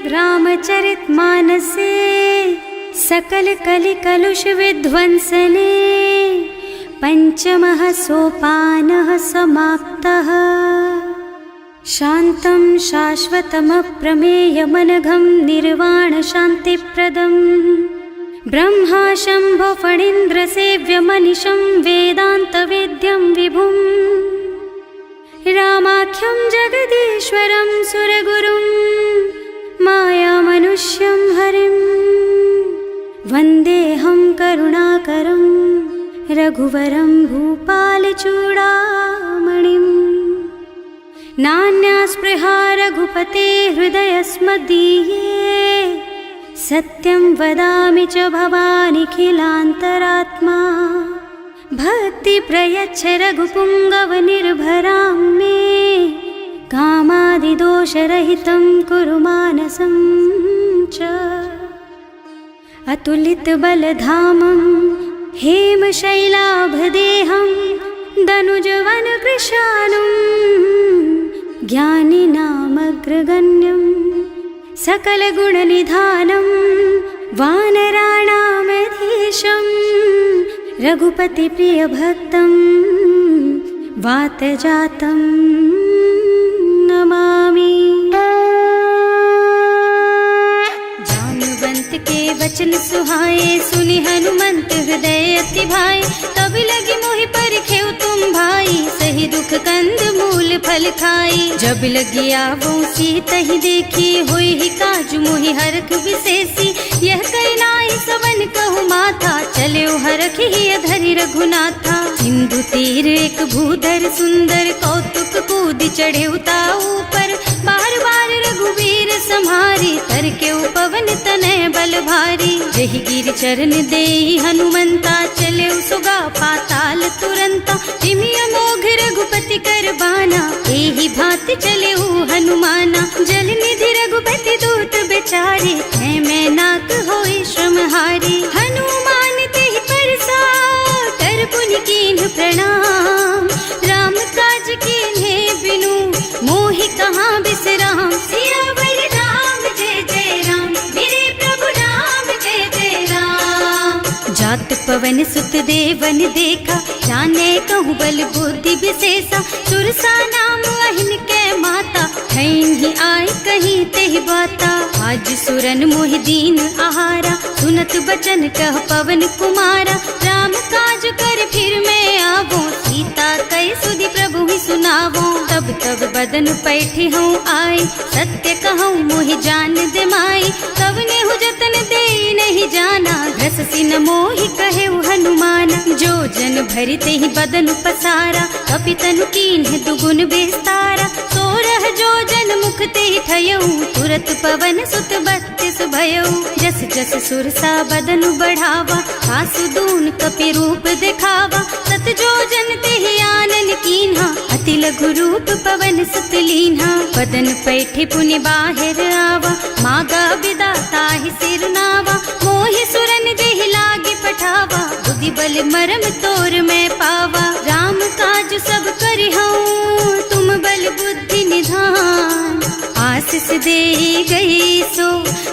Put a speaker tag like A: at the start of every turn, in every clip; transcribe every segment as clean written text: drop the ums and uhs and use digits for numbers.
A: रामचरितमानसे सकल कलि कलुष विध्वंसने पंचमः सोपानः समाप्तः। शान्तं शाश्वतमप्रमेयमनघं निर्वाण शान्तिप्रदं ब्रह्मा शम्भो फणीन्द्रसेव्यमनिशं वेदान्तवेद्यं विभुं रामाख्यं जगदीश्वरं सुरगुरुं मायामनुष्यं हरिं वन्देऽहं करुणाकरं रघुवरं भूपालचूडामणिम्। नान्यास्पृहा रघुपते हृदयस्मदीये सत्यं वदामि च भवानिखिलान्तरात्मा। भक्ति प्रयच्छ रघुपुङ्गवनिर्भरां मे कामादिदोषरहितं कुरु मानसं च। अतुलितबलधामं हेमशैलाभदेहं दनुजवनकृशानुं ज्ञानिनामग्रगण्यं सकलगुणनिधानं वानराणामधीशं रघुपतिप्रियभक्तं वातजातं नमामि। जानुवंत के वचन सुहाए सुनि हनुमंत हृदय अति भाए। तब लगी मोहि परिखेउ तुम भाई सही दुख कंद मूल फल खाई। जब लगी आवो सीतहि देखी होई ही काज मोहि हरख विशेषी। यह कई नाई सवन कहु माथा चले हरखि ही धरि रघुनाथा। सिंधु तीर एक भूधर सुंदर कौतुक कूद चढ़े ऊपर। बार बार रघुवीर सम्हारी तर के पवन तनय बल भारी। जहि गिर चरण देहि हनुमंता चले सुगा पाताल तुरंता। तिमिय मोघ रघुपति कर बाना एहि भांति चले हनुमाना। जल निधि रघुपति दूत बेचारे है मैं नाक होई श्रमहारी। हनुमान तेहि परसा कर पुनि कीन्ह प्रणाम। राम काज कीन्हे बिनु मोहि कहाँ बिसराम। सियावर राम जय जय राम मेरे प्रभु राम जय जय राम। जात पवन सुत देवन देखा जाने कहूँ बल बुद्धि विशेषा। सुरसा नाम अहिन के माता ही आय कहीं तेहि बाता। आज सुरन मोहि दीन आहारा सुनत बचन कह पवन कुमारा। राम काज कर फिर मैं आवो सीता कई सुधि प्रभु ही सुनावो। तब तब बदन पैठी हूँ आए सत्य कहूँ मोहि जान दे माई। तब नेहु जतन दे नहीं जाना घससी न मोहि कहे हनुमाना। जो जन भरिते ही बदन पसारा कपितनु कीन्ह दुगुन विस्तारा। सोरह जो जन मुख ते ही ठयऊ तुरत पवन सुत 32 भयऊ। जस जस सुरसा बदन बढ़ावा आसु दून कपि रूप दिखावा। सत जो जन ते ही आनन कीन्हा अति लघु रूप पवन सुत लीन्हा। बदन पैठे पुनि बाहिर आवा मागा विदाता ही सिर नावा। मोहि सुरन जेहि लागे पठावा बुद्धि बल मरम तोर मैं पावा। राम काज सब करिहऊँ तुम बल बुद्धि निधान। आशीष दे गई सो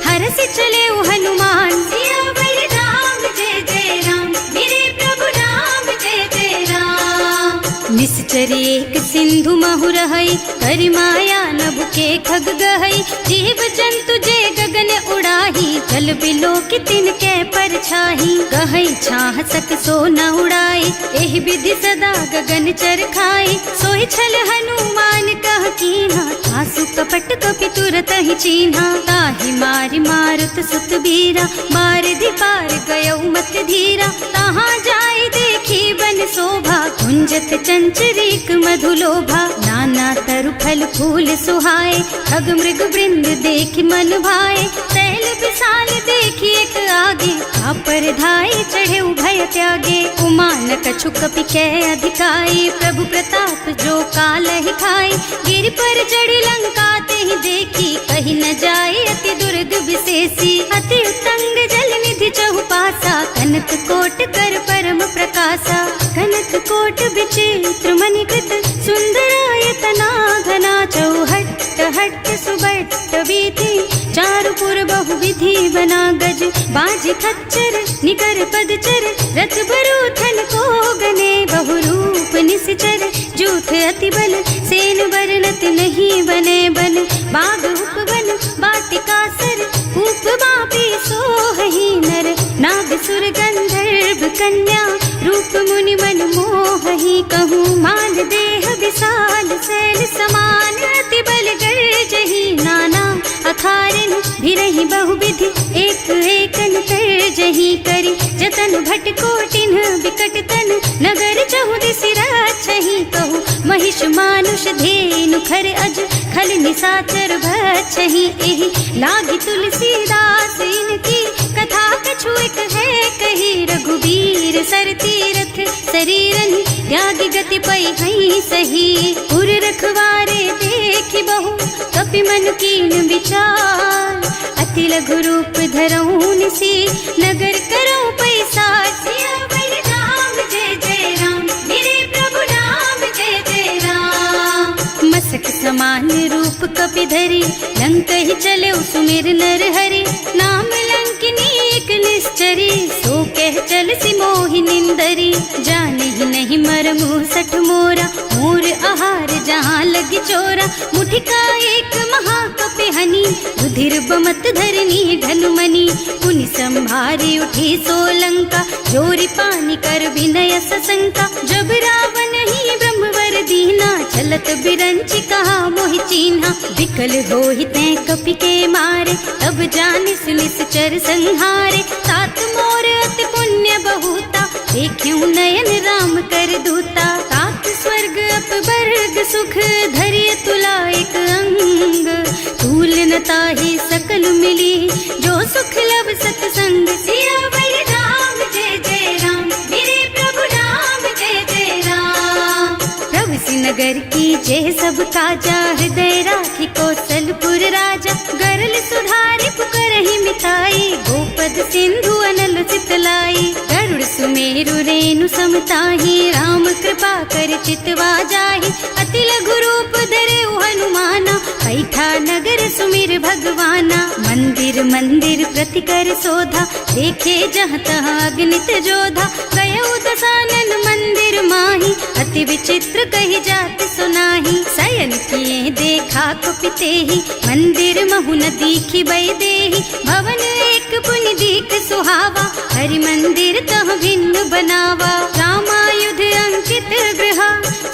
A: हरस चले हनुमान। सियावर राम जय जय राम मेरे प्रभु राम जय जय राम। निश्चर एक सिंधु महु रहई करि माया नभ के खग गहई। जीव जंतु जे गगन उड़ाही जल बिलो कि तिनके परछाही। गहई छाह सक सो न उड़ाई एहि विधि सदा गगन चर खाई। सोहि छल हनुमान कह कीन्हा आसु कपट कपि तुरत ही चीन्हा। ताहि मारि मारुत सुत बीरा बारिधि पार गयऊ मत धीरा। तहाँ जाय देखी बन शोभा कुंजत चंचरीक मधुलोभा। नाना तरु फल फूल सुहाए खग मृग वृंद देखि मन भाए। तैल विशाल देखी एक आगे पर धाय चढ़े भय त्यागे। उमान कछु कपि कै अधिकाई प्रभु प्रताप जो काल ही खाई। गिर पर चढ़ लंका ते ही देखी कहीं न जाए अति दुर्ग विशेषी। अति उत्तंग जल निधि चहुपासा कनक कोट कर परम प्रकाशा। कनक कोट विचित्र मणिकृत सुंदरायतना घना चौहट्ट हट्ट सुबट बीती, चारु पुर बहुविधि बना गज, बाज खच्चर निकर पदचर, रथ बरूथन को गने, बहुरूप निश्चर जूथ अति बल, सेन बरनत नहीं बने बन, बाग उपवन बाटिका सर, कूप बापी सोहहि नर, नाग सुर गंधर्व कन्या, रूप मुनि मन मोहहि, कहूँ मान देह विशाल शैल समान, अति बल गर्जहि नाना अखारन, भिरहि बहुविधि एक एकन तरजहि, करि जतन भट कोटिन बिकट तन, नगर चहुदिस राछहि, कहूँ महिष मानुष धेनु खर अज, खल निसाचर भक्षहि, एहि लागी तुलसीदास इनकी, कथा कछु एक है कही, रघुबीर सर तीरथ शरीरन, त्यागी गति पै हई सही, उर रखवारे देखि बहु, कपि मन कीन विचार, अति लघु रूप धरऊं निसी, नगर करऊं पैसार, सियावर राम जय जय राम, मेरे प्रभु राम जय जय राम, मसक समान रूप कपि धरी, लंक ही चले सुमिर नर हरि, नाम लंकिनी एक निश्चरी, सो कह चल सी मोहि निंदरी, जाने ही नहीं मरमु सठ मोरा, मोर आहार जहाँ लग चोरा, मुठिका एक महाकपि हनी, रुधिर बमत धरनी ढनुमनी, पुनि संभारी उठी सोलंका, जोरी पानी कर विनय सशंका, जब रावण ही ब्रह्मवर दीना, चलत बिरंची कहा मोहि चीन्हा, विकल होहि तै कपि के मारे, तब जानिस निश्चर संहारे, तात मोर अति पुण्य बहुता, देखियो नयन राम कर दूता, तात स्वर्ग अपवर्ग सुख, धरिय तुला एक अंग, तूल न ताहि सकल मिली, जो सुख लब सतसंग, सियावर राम जय जय राम, मेरे प्रभु राम जय जय राम, प्रभु सि नगर की जय सब काजा, हृदय राखी कौशलपुर राजा, गरल सुधारि पुकारहि मिताई, गोपद सिंधु अनल चितलाई, गरुड़ सुमेरु रेणु समताहि, राम कृपा कर चितवा जाहि, अति लघु रूप धरे हनुमाना, बैठा नगर सुमिर भगवाना, मंदिर मंदिर प्रति कर शोधा, देखे जहाँ तहाँ अगणित जोधा, गयो दसानन मंदिर माही, अति विचित्र कही जात सुनाही, शयन किए देखा कुपिते ही, मंदिर महु न दीखी बई देही, भवन एक पुनि दीख सुहावा, हरि मंदिर तह भिन्न बनावा, रामायुध अंकित गृह,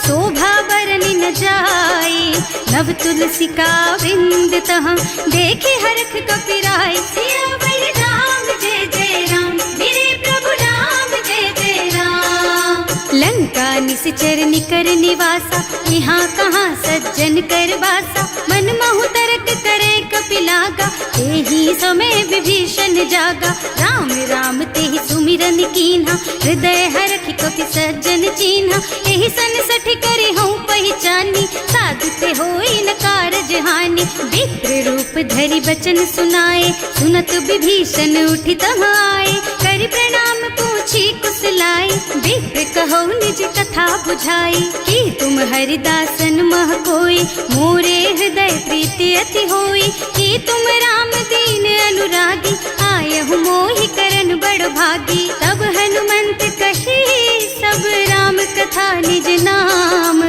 A: शोभा बरनि न जाई, नव तुलसी का बिंद तह, देखे हरख कपिराई, सियावर राम जय जय राम, मेरे प्रभु राम जय जय राम, लंका निश्चर निकर निवासा, यहाँ कहाँ सज्जन कर वासा, मन महु तरक करे कपिलागा, तेहि समय विभीषण जागा, राम राम तेहि सुमिरन कीन्हा, हृदय हरखि कपि सज्जन चीन्हा, एहि सन सठ करि हूँ पहचानी, साधु ते होई न कारज हानि, विप्र रूप धरि बचन सुनाए, सुनत विभीषण उठि तहाँ आए, करि प्रणाम पूछी कुशलाई, विप्र कहो निज कथा बुझाई, कि तुम हरिदासन मह कोई, मोरे हृदय प्रीति अति होई, कि तुम राम दीन अनुरागी, आयहु मोहि करन बड़ भागी, तब हनुमंत कही सब राम कथा निज नाम,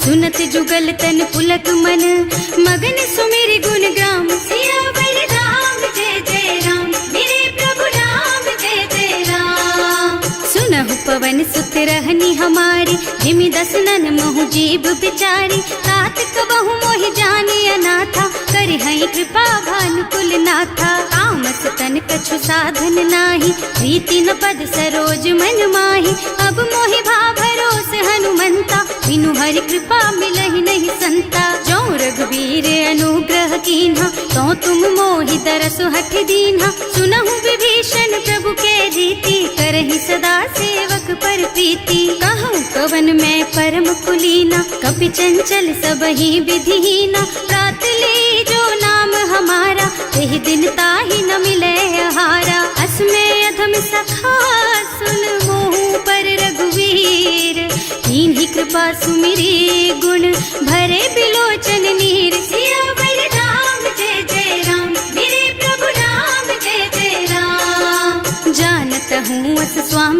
A: सुनत जुगल तन पुलक मन, मगन सुमिर गुण ग्राम, सियावर राम जय जय राम, मेरे प्रभु राम जय जय राम, सुनहु पवन सुत रहनी हमारी, जिमि दसनन महु जीव बिचारी, तात कबहु मोहि जानी अनाथा, करि हई कृपा भानुकुल नाथा, तामस तन कछु साधन नाही, प्रीति न पद सरोज मन माही, अब मोहि भा भरोस हनुमंता, बिनु हरि कृपा मिलहि नहीं संता, जो रघुबीर अनुग्रह कीन्हा, तो तुम मोहि तरसु हठ दीन्हा, सुनहु विभीषण प्रभु के रीति, करहि सदा सेवक पर प्रीति, कहूँ कवन मैं परम कुलीना, कपि चंचल सबहि विधिहीना, प्रात ले जो नाम हमारा, तेहि दिन ताहि न मिले आहारा, असमय अधम सखा सुन मोहु पर रघुवीर, कीन्ही कृपा सुमिरी गुण भरे बिलोचन नीर, सियावर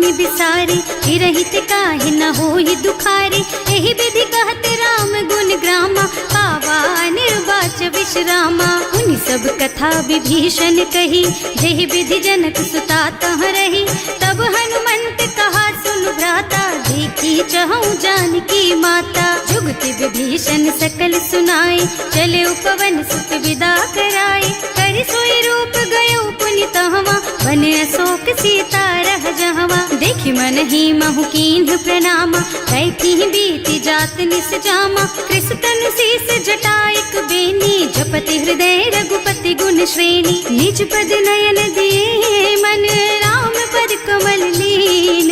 A: स्वामी बिसारी, रहित काहे न होहि दुखारी। एहि विधि कहते राम गुण ग्रामा, पावा निर्वाच विश्रामा। उन सब कथा विभीषण कही, जेहि विधि जनक सुता तह रही। तब हनुमंत कहा सुन भ्राता, देखी चहु जानकी माता। जुगति विभीषण सकल सुनाई, चले उपवन सुत विदा कराई। कर सोई रूप गयो पुनि तहवा, वन अशोक सीता रह जहवा। देखि मन ही महु कीन्ह प्रणामा, कैथी बीति जात निस जामा। कृष तनु शीस जटाइक बेनी, जपति हृदय रघुपति गुण श्रेणी। निज पद नयन दिए मन, राम पद कमल लीन।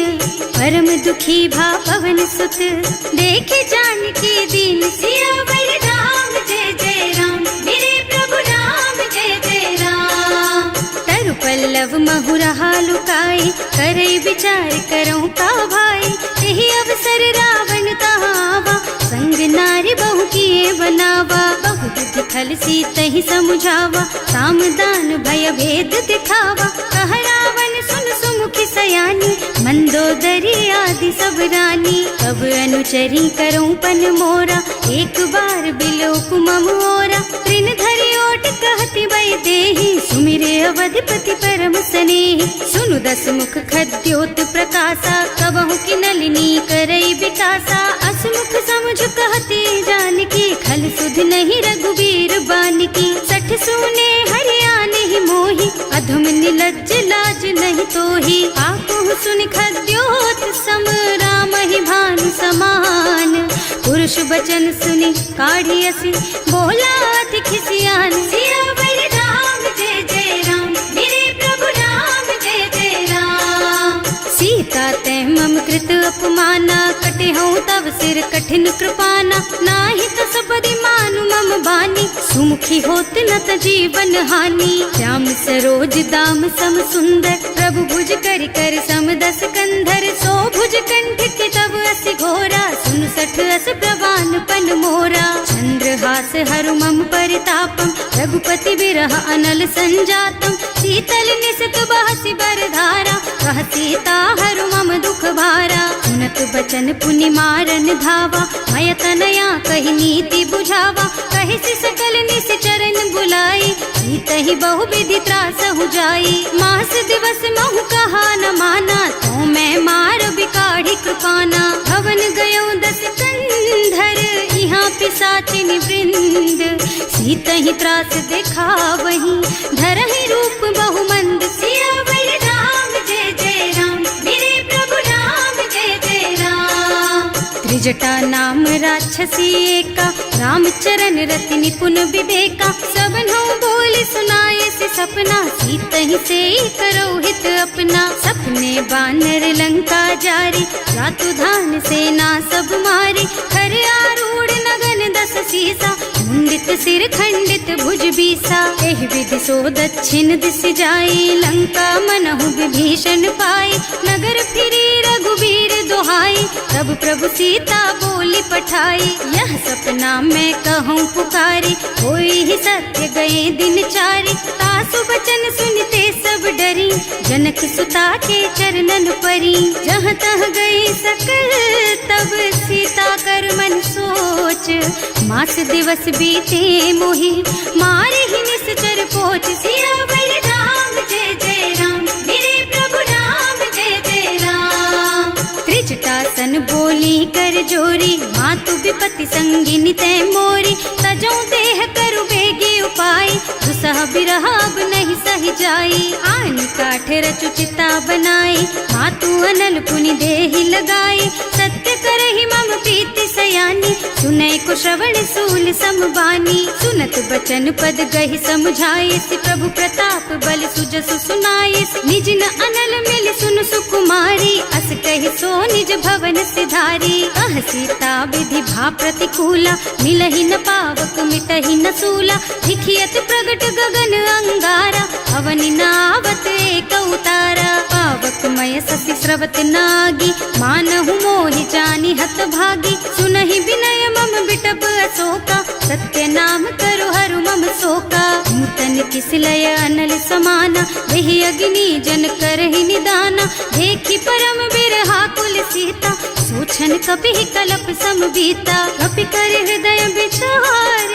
A: परम दुखी भा पवन सुत, देखे जानकी दीन। सियावर राम जय जय राम, मेरे प्रभु राम जय जय राम। तरु पल्लव महुरहा लुकाई, करई विचार करऊं का भाई। यही अवसर रावण तहावा, संग नारी बहु किए बनावा। बहु विधि खल सीतहि समुझावा, साम दान भय भेद दिखावा। कह रावण सुन सुमुखी सयानी, मंदोदरी आदि सब रानी। अब अनुचरी करऊं पन मोरा, एक बार बिलोक मम ओरा। तृण धरि ओट कहति वै देहि, सुमिरे अवधिपति परम स्नेहि। सुनु दस मुख खद्योत प्रकाशा, कबहु की नलिनी करई विकासा। असमुख समझ कहती जानकी, खल सुध नहीं रघुबीर बानकी। सठ सूने हरियाणा ही मोहि, अधम निलज्ज लाज नहीं तोहि। आपहु सुनि खद्योत सम, राम ही भानु समान। पुरुष बचन सुनि काढ़ी असी, बोला अति खिसियान। सियावर राम जय जय राम, मेरे प्रभु राम जय जय राम। सीता तै मम कृत अपमाना, कटे हूँ तव सिर कठिन कृपाना। नाही त सबदि मानु मम बानी, सुमुखी होत न त जीवन हानि। श्याम सरोज दाम सम सुंदर, प्रभु भुज कर कर सम दस कंधर। सो भुज कंठ के तब असि घोरा, सुन सठ अस प्रवान पन मोरा। चंद्रहास हरु मम परितापम, रघुपति बिरह अनल संजातम। शीतल निसत बहसि बरधारा, कह सीता हरु मम दुख भारा। सुनत बचन पुनि मारन धावा, मय तनया कहि नीति बुझावा। कहि सि सकल निश्चरण बुलाई, सीतहि बहु विधि त्रासहु जाई। मास दिवस महु कहा न माना, तो मैं मार बिकाढ़ी कृपाना। भवन गयो दस कंधर, यहाँ पिशाचिनी वृंद। सीतहि त्रास दिखावहि, धरहि रूप बहु मंद। सियावर राम जय जय राम, मेरे प्रभु राम जय जय राम। त्रिजटा नाम राक्षसी एका, राम चरण रति निपुण विवेका। सबनों बोल सुनाए से सपना, सीतहि से करो हित अपना। सपने बानर लंका जारी, रातु धान सेना सब मारी। खर आरूढ़ नगन दस सीसा, मुंडित सिर खंडित भुज बीसा। एहि विधि सो दक्षिण दिस जाई, लंका मनहु विभीषण पाई। नगर फिरी रघुबीर दुहाई, तब प्रभु सीता बोली पठाई। यह सपना मैं कहूँ पुकारी, होई ही सत्य गए दिन चारि। तासु बचन सुनते सब डरी, जनक सुता के चरणन परी। जहाँ तह गई सकल तब सीता कर मन सोच। मास दिवस बीते मोहि, मारे ही निश्चर पोच। सियावर राम जय जय राम, मेरे प्रभु राम जय जय राम। त्रिजटा सन बोली कर जोरी, मातु विपति संगिनी तै मोरी। तजो देह करु बेगी उपाय, दुसह बिरह अब नहीं सही जाई। आन काठ रचु चिता बनाई, मातु अनल पुनि देहि लगाई। सत्य करहि मम प्रीति सयानी, सुनै को श्रवण सूल समबानी। सुनत बचन पद गहि समुझाई, प्रभु प्रताप बल सुजसु सुनाई। निज न अनल मिल सुन सुकुमारी, अस कहि सो निज भवन सिधारी। कह सीता विधि भा प्रतिकूला, मिलहि न पावक मिटहि न सूला। लिखियत प्रगट गगन अंगारा, अवनि नावत एक उतारा। पावक मय ससि स्रवत नागी, मानहु मोहि जानि हत भागी। सुनहि विनय मम बिटप अशोका, सत्य नाम करु हरु मम शोका। नूतन किस लय अनल समाना, वही अग्नि जन करहि निदाना। देखी परम बिरहा कुल सीता, सोचन कपि कलप सम बीता। कपि कर हृदय विचार,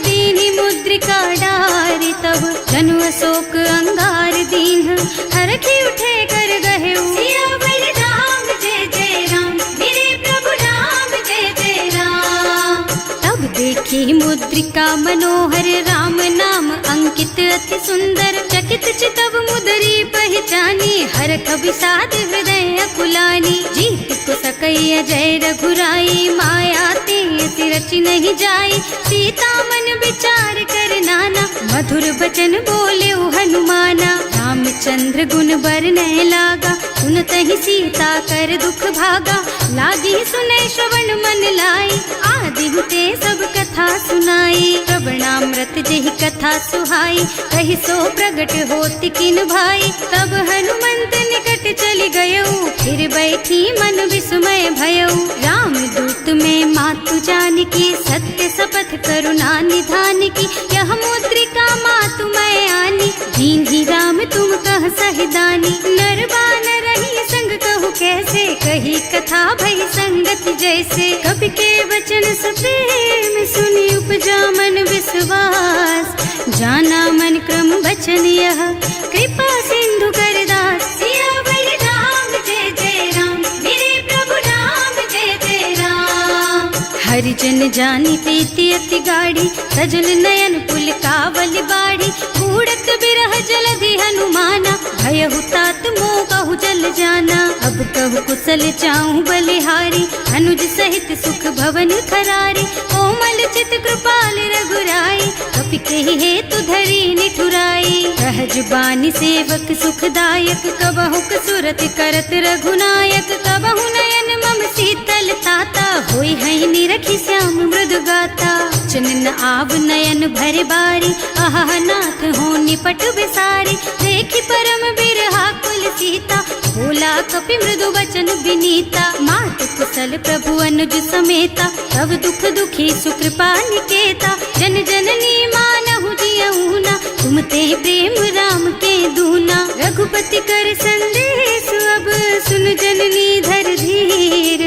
A: दीनी मुद्रिका डारी। तब जनु अशोक अंगार दीन, हरखी उठे कर गहे सियावर राम जय जय राम, मेरे प्रभु राम जय जय राम। तब देखी मुद्रिका मनोहर, राम नाम अंकित अति सुंदर। चकित चितव मुदरी पहचानी, हरख विषाद हृदय अकुलानी। जीत को सकैया जय रघुराई, माया ते अति रचि नहीं जाई। सीता मन विचार कर नाना, मधुर बचन बोले हनुमाना। रामचंद्र गुण बरनय लागा, सुनतहि सीता कर दुख भागा। लागी सुनै श्रवण मन लाई, आदि हुते सब कथा सुनाई। प्रवणामृत जेहि कथा सुहाई, कहि सो प्रगट होति किन भाई। तब हनुमंत निकट चली गयऊ, फिर बैठी मन विस्मय भयऊ। राम दूत में मातु जानकी, सत्य शपथ करुणा निधान की। यह मुद्रिका मातु मैं आनी, दीन्ही राम तुम कह सहिदानी। नर बानर रही संग कहु कैसे, कही कथा भई संगति जैसे। कवि के वचन सप्रेम सुनी, उपजा मन विश्वास। जाना मन क्रम वचन यह, कृपा सिंधु कर दास। सियावर राम जय जय राम, मेरे प्रभु राम जय जय राम। हरिजन जानी प्रीति अति गाढ़ी, सजल नयन पुल कावल बाढ़ी। बूढ़त बिरह जलधि हनुमाना, भयहु तात मोह कहु जल जाना। अब कहु कुशल चाहु बलिहारी, अनुज सहित सुख भवन खरारी। कोमल चित कृपाल रघुराई, कपि कहि हेतु धरी निठुराई। सहज बानी सेवक सुखदायक, कबहु कसुरत करत रघुनायक। कबहु नयन मम शीतल ताता, होई है निरखी श्याम मृदु गाता। चनन आव नयन भर बारी, आहा नाथ हो निपट बिसारी। देखी परम बिरहा कुल सीता, बोला कपि मृदु वचन विनीता। मात कुशल प्रभु अनुज समेता, तब दुख दुखी सुकृपा निकेता। जन जननी मानहु जियऊ ना, तुम ते प्रेम राम के दूना। रघुपति कर संदेश अब सुन जननी धर धीर।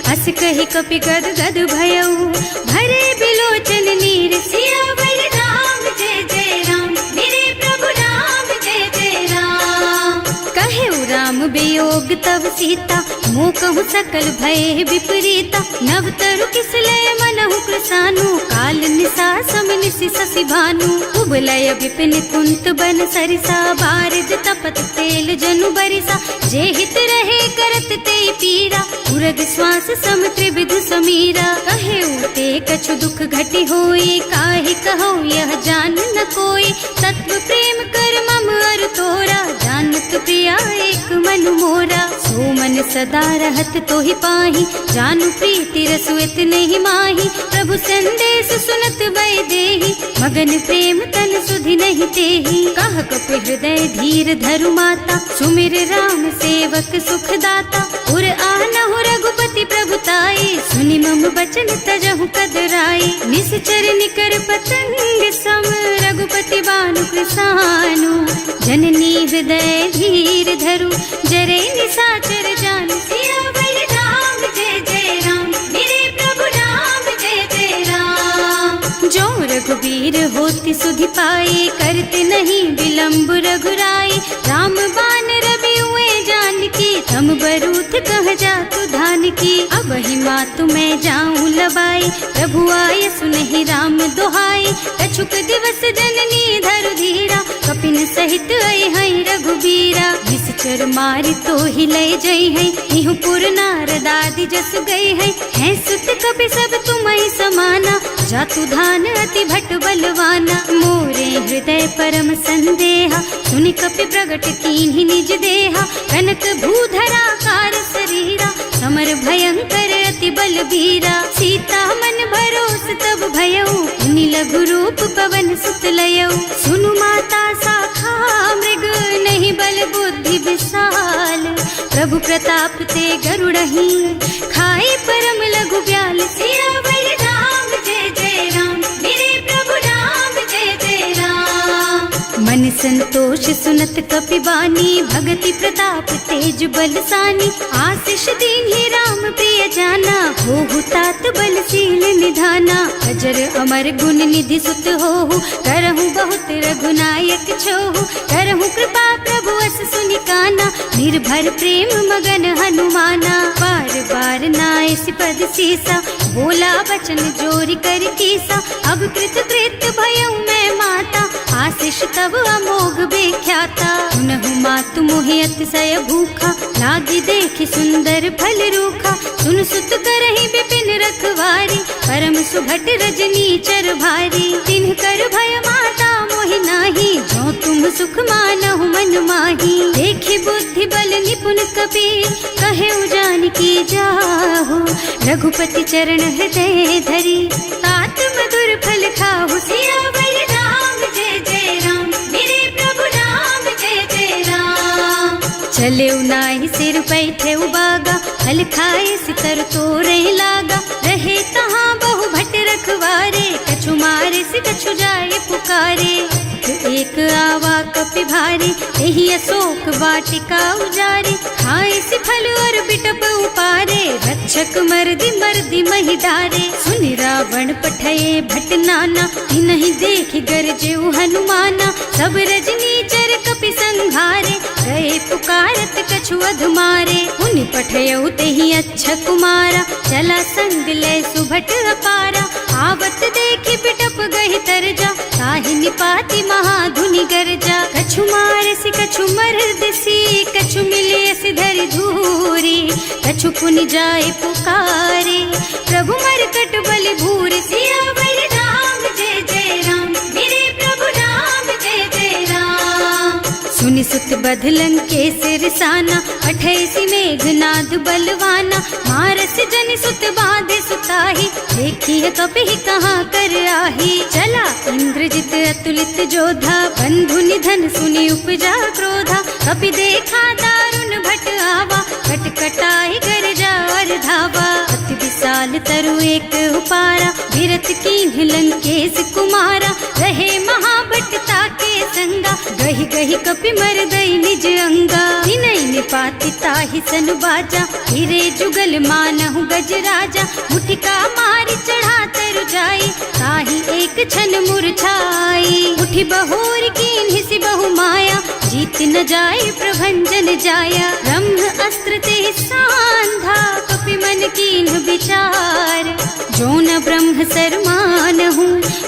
A: हस कहि कपि गद गद भयऊ, भरे बिलोचन नीर। सियावर राम जय जय राम, मेरे प्रभु राम जय जय राम। कहे राम वियोग तब सीता, मोह कहु सकल भय विपरीता। नव तरु किसलय मनहु कृसानु, काल निसा सम निसि शशि भानु। उबलय विपिन कुंत बन सरिसा, बारिज तपत तेल जनु बरिसा। जे हित रहे करत ते पीरा, उरग श्वास सम त्रिविध समीरा। कहे उते कछु दुख घटी होई, काहे कहो यह जान न कोई। तत्व प्रेम कर मम अर तोरा, जानत प्रिया एक मन मोरा। सो मन सदा रहत तोहि पाही, जानु प्रीति रसु इतने माही। प्रभु संदेश सुनत वै देही, मगन प्रेम तन सुधि नहीं तेही। कह कपि हृदय धीर धरु माता, सुमिर राम सेवक सुखदाता। उर आनहु रघुपति प्रभुताई, सुनि मम बचन तजहु कदराई। निश्चर निकर पतंग सम, रघुपति बानु कृसानु। जननी हृदय धीर धरु, जरे निशाचर जानु। सियावर राम जय जय राम, मेरे प्रभु राम जय जय राम। जो रघुबीर होति सुधि पाई, करते नहीं विलम्ब रघुराई। राम बान रवि हुए जानकी, थम बरूथ कह जातु धान की। अब ही मातु मैं जाऊं लबाई, प्रभु आय सुनहि राम दुहाई। कछुक दिवस जननी धरु धीरा, कपिन सहित आई है रघुबीरा। निश्चर मारी तो ही लय जई है, इहु पुर नारद आदि जस गई है। हैं सुत कपि सब तुम्हि समाना, जातु धान अति भट बलवाना। मोरे हृदय परम संदेहा, सुनि कपि प्रगट कीन्हि निज देहा। कनक भूधरा कार शरीरा, समर भयंकर अति बलबीरा। सीता मन भरोस तब भयऊ, मुनि लघु रूप पवन सुत लयऊ। सुनु माता शाखा मृग, नहीं बल बुद्धि विशाल। प्रभु प्रताप ते गरुड़हि, खाई परम लघु ब्याल। सियावर राम जय जय राम, मेरे प्रभु राम जय जय राम। मन संतोष सुनत कपिबानी, भगति प्रताप तेज बलसानी। आशीष दीन्हि राम प्रिय जाना, होहु तात बलशील निधाना। अजर अमर गुण निधि सुत होहु, करहु बहुत रघुनायक छोहु। करहु कृपा प्रभु अस सुनि काना, निर्भर प्रेम मगन हनुमाना। बार बार नाइस पद सीसा, बोला बचन जोरी कर कीसा। अब कृत कृत भयउ मैं माता, आशीष तब अमोघ बेख्याता। सुनहु मातु मोहि अतिशय भूखा, लागी देखि सुंदर फल रूखा। सुन सुत करहि विपिन रखवारी, परम सुभट रजनी चर भारी। तिन्ह कर भय माता मोहि नाही, जो तुम सुख मानहु मन माही। देखि बुद्धि बल निपुण कपि, कहे जानकी जाहु। रघुपति चरण हृदय धरी, तात मधुर फल खाहु। सियावर राम जय जय राम, मेरे प्रभु राम जय जय राम। चले नाहि सिर बैठे बागा, फल खाए सितर तोरे लागा। रहे तहाँ बहु भट रखवारे, कछु मारे से कछु जाए पुकारे। एक आवा कपि भारी, यही अशोक वाटिका उजारी। खाए से फल और बिटप उपारे, रक्षक मर्दी मर्दी महि डारे। सुनि रावण पठये भट नाना, तिन्हि देखि गरजेउ हनुमाना। सब रजनी चर कपि संघारे, गए पुकारत कछु अधमारे। उनि पठयउ तेहि अच्छा कुमारा, चला संग लय सुभट अपारा। आवत देखि बिटप गहि तरजा, ताहि निपाति महाधुनि गरजा। कछु मारसि कछु मरदसी, कछु मिलियसि धरि धूरी। कछु पुनि जाए पुकारे, प्रभु मरकट बलि भूरि। सियावर राम जय जय राम, मेरे प्रभु राम जय जय राम। सुनि सुत बध लंकेश रिसाना, अठैसी मेघनाद बलवाना। मारस जनि सुत बांधे सुताही, देखिए कपि कहाँ कर आही। चला इंद्रजित अतुलित जोधा, बंधु निधन सुनि उपजा क्रोधा। कपि देखा दारुण भट आवा, कटकटाई गरजा और धावा। अति विशाल तरु एक उपारा, विरत कीन्ह लंकेश कुमारा। रहे महाभट ताके संगा, गहि गहि कपि मरदई निज अंगा। विनय निपाति ताहि सन बाजा, हिरे जुगल मानहु गज राजा। मुठिका मारि चढ़ा तरु जाई, ताहि एक छन मुरझाई। उठि बहोर कीन्हि सि बहु माया, जीत न जाय प्रभंजन जाया। ब्रह्म अस्त्र ते सांधा, कपि मन कीन्ह विचार। जो न ब्रह्म सर मानहु,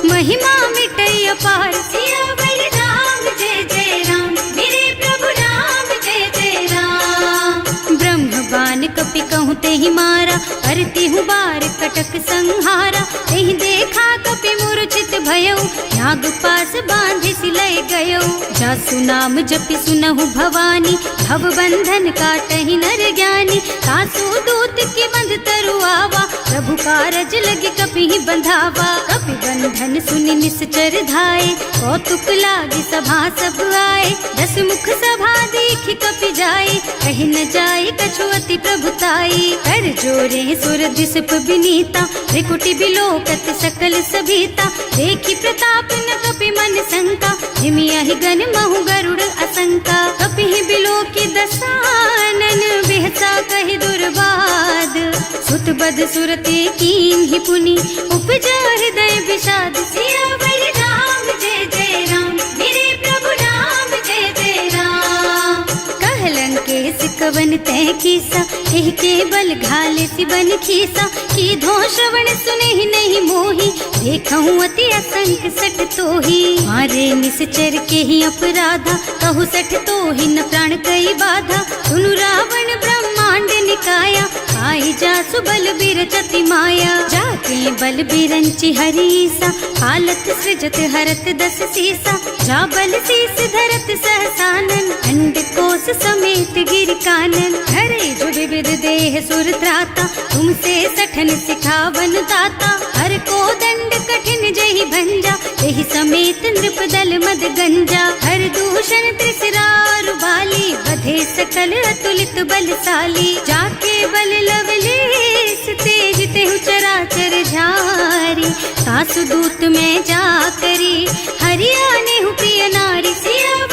A: महिमा मिटै अपार। सियावर राम जय जय राम, मेरे प्रभु राम जय जय राम। ब्रह्म बान कपि कहूँ तेहि मारा, करती हूँ बार कटक संहारा। तेहि देखा कपि मूर्छित भयउ, नाग पास बांधि सिलय गयउ। जासु नाम जपि सुनहु भवानी, भव बंधन काटहि नर ज्ञानी। तासु दूत की बंध तरु आवा, प्रभु कारज लगे कपि बंधावा। कपि बंधन सुनि निश्चर धाये, कौतुक लागी सभा सब आए। 10 मुख सभा देखि कपि जाए, कहि न जाए कछु अति प्रभुताई। कर जोरे सुर दिसप विनीता, त्रिकुटी बिलोकत सकल सभीता। देखि प्रताप न कपि मन शंका, हिमियहि गन महु गरुड़ असंका। कपि बिलोकी दसानन, बिहसा कहि दुर्बाद। सुत बद सुरते कीन्हि पुनि, उपजा हृदय विषाद। सियावर राम जय जय राम, मेरे प्रभु राम जय जय राम। कह लंकेश कवन तै कीसा, एह के बल घाले सि बन खीसा। की धो श्रवण सुने नहीं मोही, देखहु अति असंख सठ तोही। मारे निश्चर के ही अपराधा, कहु सठ तोही न प्राण कई बाधा। सुनु रावण ब्रह्मांड निकाया, आई जासु बल बिरचति माया। जाके बल बिरंचि हरीसा, हालत सृजत हरत 10 सीसा। जा बल शीस धरत सहसानन, अंड कोस समेत गिर कानन। हरे जो विविध देह सुर त्राता, तुमसे सठन सिखावन दाता। हर को दंड कठिन जहि भंजा, तेहि समेत नृप दल मद गंजा। हर दूषण त्रिसरारु बाली, बधे सकल अतुलित बलशाली। जाके बल लवलेश, तेज तेहु चराचर झारी। सासु दूत में जा करी, हरियाणे हु प्रिय नारी। सिया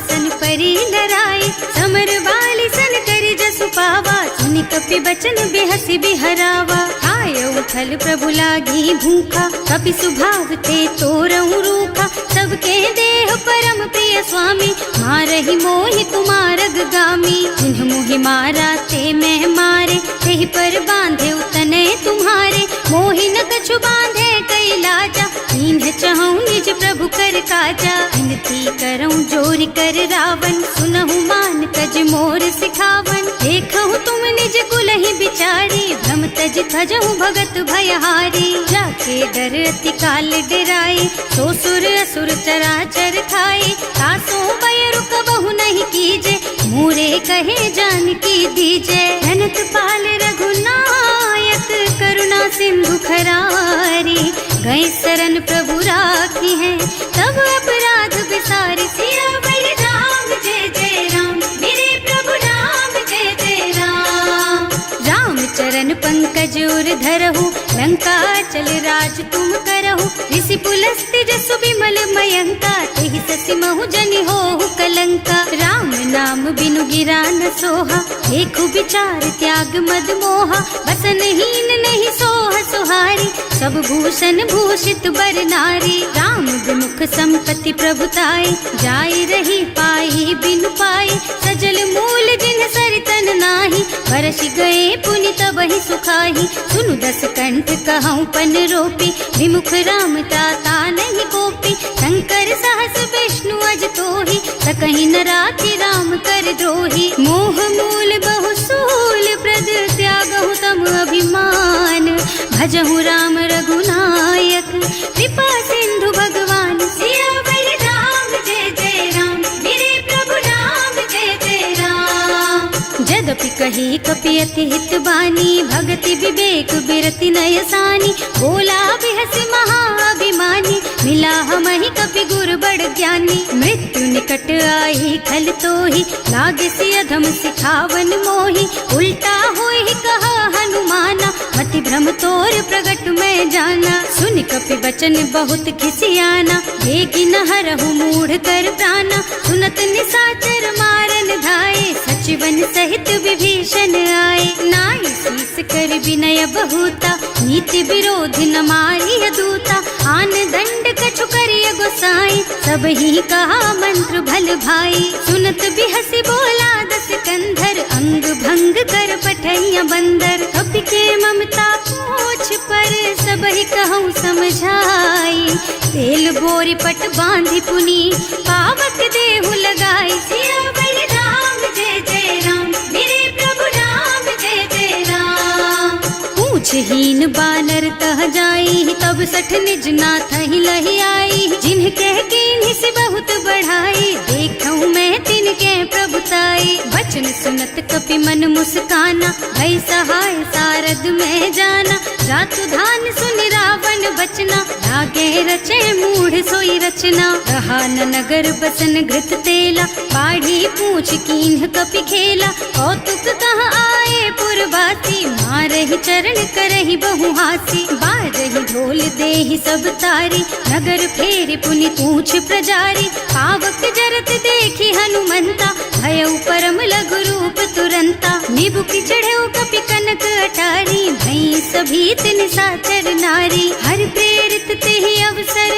A: सन परी डराए, समर बाली सन करी जसु पावा, सुनि कपि बचन बेहसी बिहरावा। आय उथल प्रभु लागी भूखा, कपि सुभाव ते तोरऊ रूखा, सबके देह परम प्रिय स्वामी, मारहि मोहि कुमारग गामी। जिन्ह मोहि मारा ते मैं मारे, तेहि पर बांधे उतने तुम्हारे, मोहि न कछु बांधे कई लाजा, इन्ह चहु निज प्रभु कर काजा। विनती करऊं जोरि कर रावण, सुनहु मान तज मोर सिखावन। देखहु तुम निज कुलहि बिचारी, भ्रम तज थजहु भगत भयहारी। जाके डर अति काल डराए, सो सुर असुर चराचर खाए। तासो बैरु कबहु नहीं कीजे, मूरे कहे जानकी दीजे। धनत पाल रघुनायक, करुणा सिंधु खरारी। गए शरण प्रभु राखी है, तब अपराध बिसारी। सियावर राम जय जय राम, मेरे प्रभु राम जय जय राम। राम चरण पंकज उर धरहु, लंका चल राज तुम करहु। ऋषि पुलस्त्य जसु विमल मयंका, तेहि ससि महु जनि होहु कलंका। राम नाम बिनु गिरा न सोहा, देखु विचार त्याग मद मोहा। बसन हीन नहीं सोह सुहारी, सब भूषण भूषित बर नारी। राम विमुख संपत्ति प्रभुताई, जाय रही पाई बिनु पाई। सजल मूल जिन सरितन नाही, बरस गए पुनि तबहि सुखाही। सुनु दस कंठ कहऊँ पन रोपी, विमुख राम ताता नहीं गोपी। शंकर सहस विष्णु अज तोहि, सकहि न राखि राम कर द्रोही। मोह मूल बहु सूल प्रद, त्यागहु तम अभिमान। भजहु राम रघुनायक, कृपा सिंधु भगवान। सियावर राम जय जय राम, मेरे प्रभु राम जय जय राम। जदपि कही कपि अति हित बानी, भगति विवेक बिरति नय सानी। बोला बिहसि महाअभिमानी, मिला हमहि कपि गुर बड़ ज्ञानी। मृत्यु निकट आई खल तोहि, लागे सि अधम सिखावन मोहि। उल्टा होहि कहा हनुमाना, मति भ्रम तोर प्रगट मैं जाना। सुनि कपि बचन बहुत खिसियाना, देगी न हरहु मूढ़ कर प्राणा। सुनत निसाचर मारन धाये, सचिवन सहित विभीषण आए। नाई शीस कर विनय बहुता, नीति विरोध न मारिय दूता। आन दंड कछु करिय गोसाई, सब ही कहा मंत्र भल भाई। सुनत बिहसि बोला दस कंधर, अंग भंग कर पठैया बंदर। कपि के ममता पूछ पर, सब ही कहूँ समझाई। तेल बोरी पट बांधि पुनी, पावक देहु लगाई। सियावर राम जय जय राम, मेरे प्रभु राम जय जय राम। पूछहीन बानर तह जाई, तब सठ निज नाथ ही लही आई। जिन्ह कह कीन्हि से बहुत बढ़ाई, देखऊँ मैं तिनके प्रभुताई। वचन सुनत कपि मन मुस्काना, भई सहाय सारद में जाना। जातु धान सुनि रावण बचना, लागे रचे मूढ़ सोई रचना। रहा न नगर बसन घृत तेला, बाढ़ी पूछ कीन्ह कपि खेला। कौतुक कह आए पुरवासी, मारहि चरण करहि बहु हासी। बाजहि ढोल देहि सब तारी, नगर फेरि पुनि पूछ प्रजारी। पावक जरत देखि हनुमंता, भयउ परम लघु रूप तुरंता। निबुकि चढ़ऊ कपि कनक अटारी, भई सभीत निसाचर नारी। हर प्रेरित तेहि अवसर,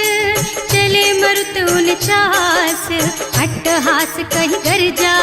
A: चले मरुत उनचास। अट्टहास कहि गर्जा,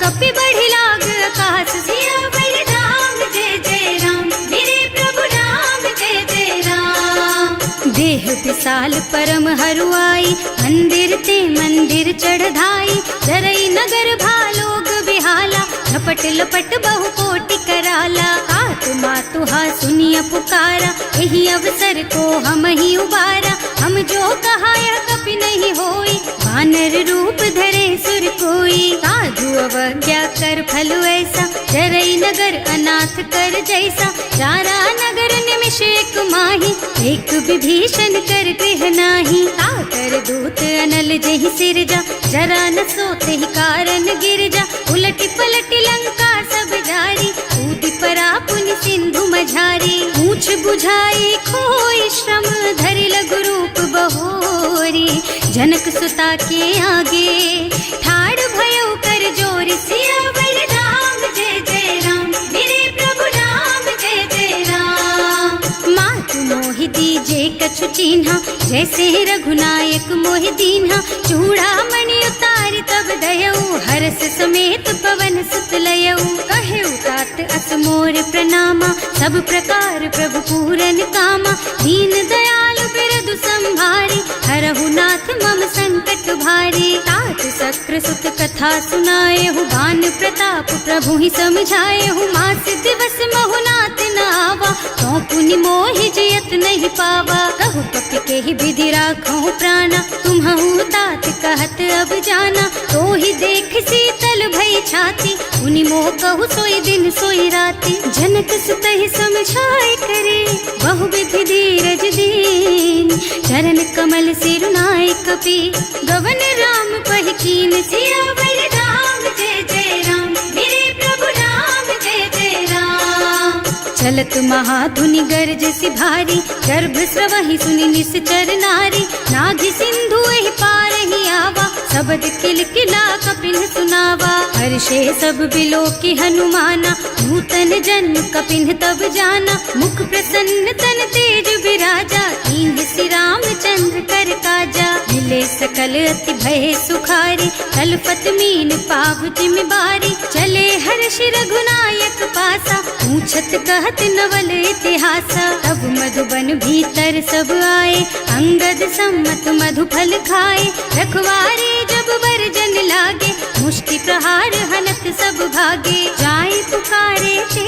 A: कपि बढ़ि लाग आकाश। सियावर राम जय जय राम, मेरे प्रभु राम जय जय राम। देह विशाल परम हरुआई, मंदिर ते मंदिर चढ़धाई। जरई नगर भालोग बिहाला, झपट लपट बहु कोटि कराला। आत्मा तुहा सुनिय पुकारा, यही अवसर को हम ही उबारा। हम जो कहा यह कपि नहीं होई, वानर रूप धरे सुर कोई। साधु अवज्ञा कर फल ऐसा, जरई नगर अनाथ कर जैसा। चारा नगर निमिष एक माही, एक विभीषण कर गृह नाही। ताकर दूत अनल जहि सिरजा, जरा न सोते ही कारण गिर जा। उलटी पलटी लंका सब जारी, कूदि परा पुनि सिंधु मझारी। पूछ बुझाई खोई श्रम धरि लघु रूप बहोरी। जनक सुता के आगे ठाड़ भयो कर जोरी। सियावर राम जय जय राम, मेरे प्रभु राम जय जय राम। मातु मोहि दीजे कछु चिन्हा, जैसे रघुनायक मोहि दीन्हा। चूड़ामणि उतारि तब दयऊ, हरस समेत पवन सुत लयऊ। कहेउ तात अस मोर प्रणामा, सब प्रकार प्रभु पूरन कामा। दीन दयालु बिरदु संभारी, हरहु नाथ मम संकट भारी। तात सक्र सुत कथा सुनाएहु, बान प्रताप प्रभु ही समझाएहु। मास दिवस महु नाथ न आवा, तो पुनि मोहि जियत नहीं पावा। कहु कपि के ही विधि राखहु प्राणा, तुम्हु तात कहत अब जाना। तो ही देख शीतल भई छाती, उनि मोह कहु सोई दिन सोई राती। जनक सुत ही समझाए करे, बहु विधि धीरज दीन। चरण कमल सिरुनाए कपि, गवन राम पहि कीन। सियावर राम जय जय राम, मेरे प्रभु राम जय जय राम। चलत महाधुनि गर्ज सि भारी, गर्भ स्रवहि सुनि निश्चर नारी। नाभि सिंधु एहि पारहि आवा, शब्द किलकिला कपिन सुनावा। हर्षे सब बिलो की हनुमाना, नूतन जन्म कपिन तब जाना। मुख प्रसन्न तन तेज विराजा, कीन्ह श्री रामचंद्र कर काजा। मिले सकल अति भय सुखारी, तलपत मीन पाव जिम बारी। चले हर्ष रघुनायक पासा, पूछत कहत नवल इतिहासा। तब मधुबन भीतर सब आए, अंगद सम्मत मधु फल खाए। रखवारे जब बरजन लागे, मुष्टि प्रहार हनत सब भागे। जाए पुकारे ते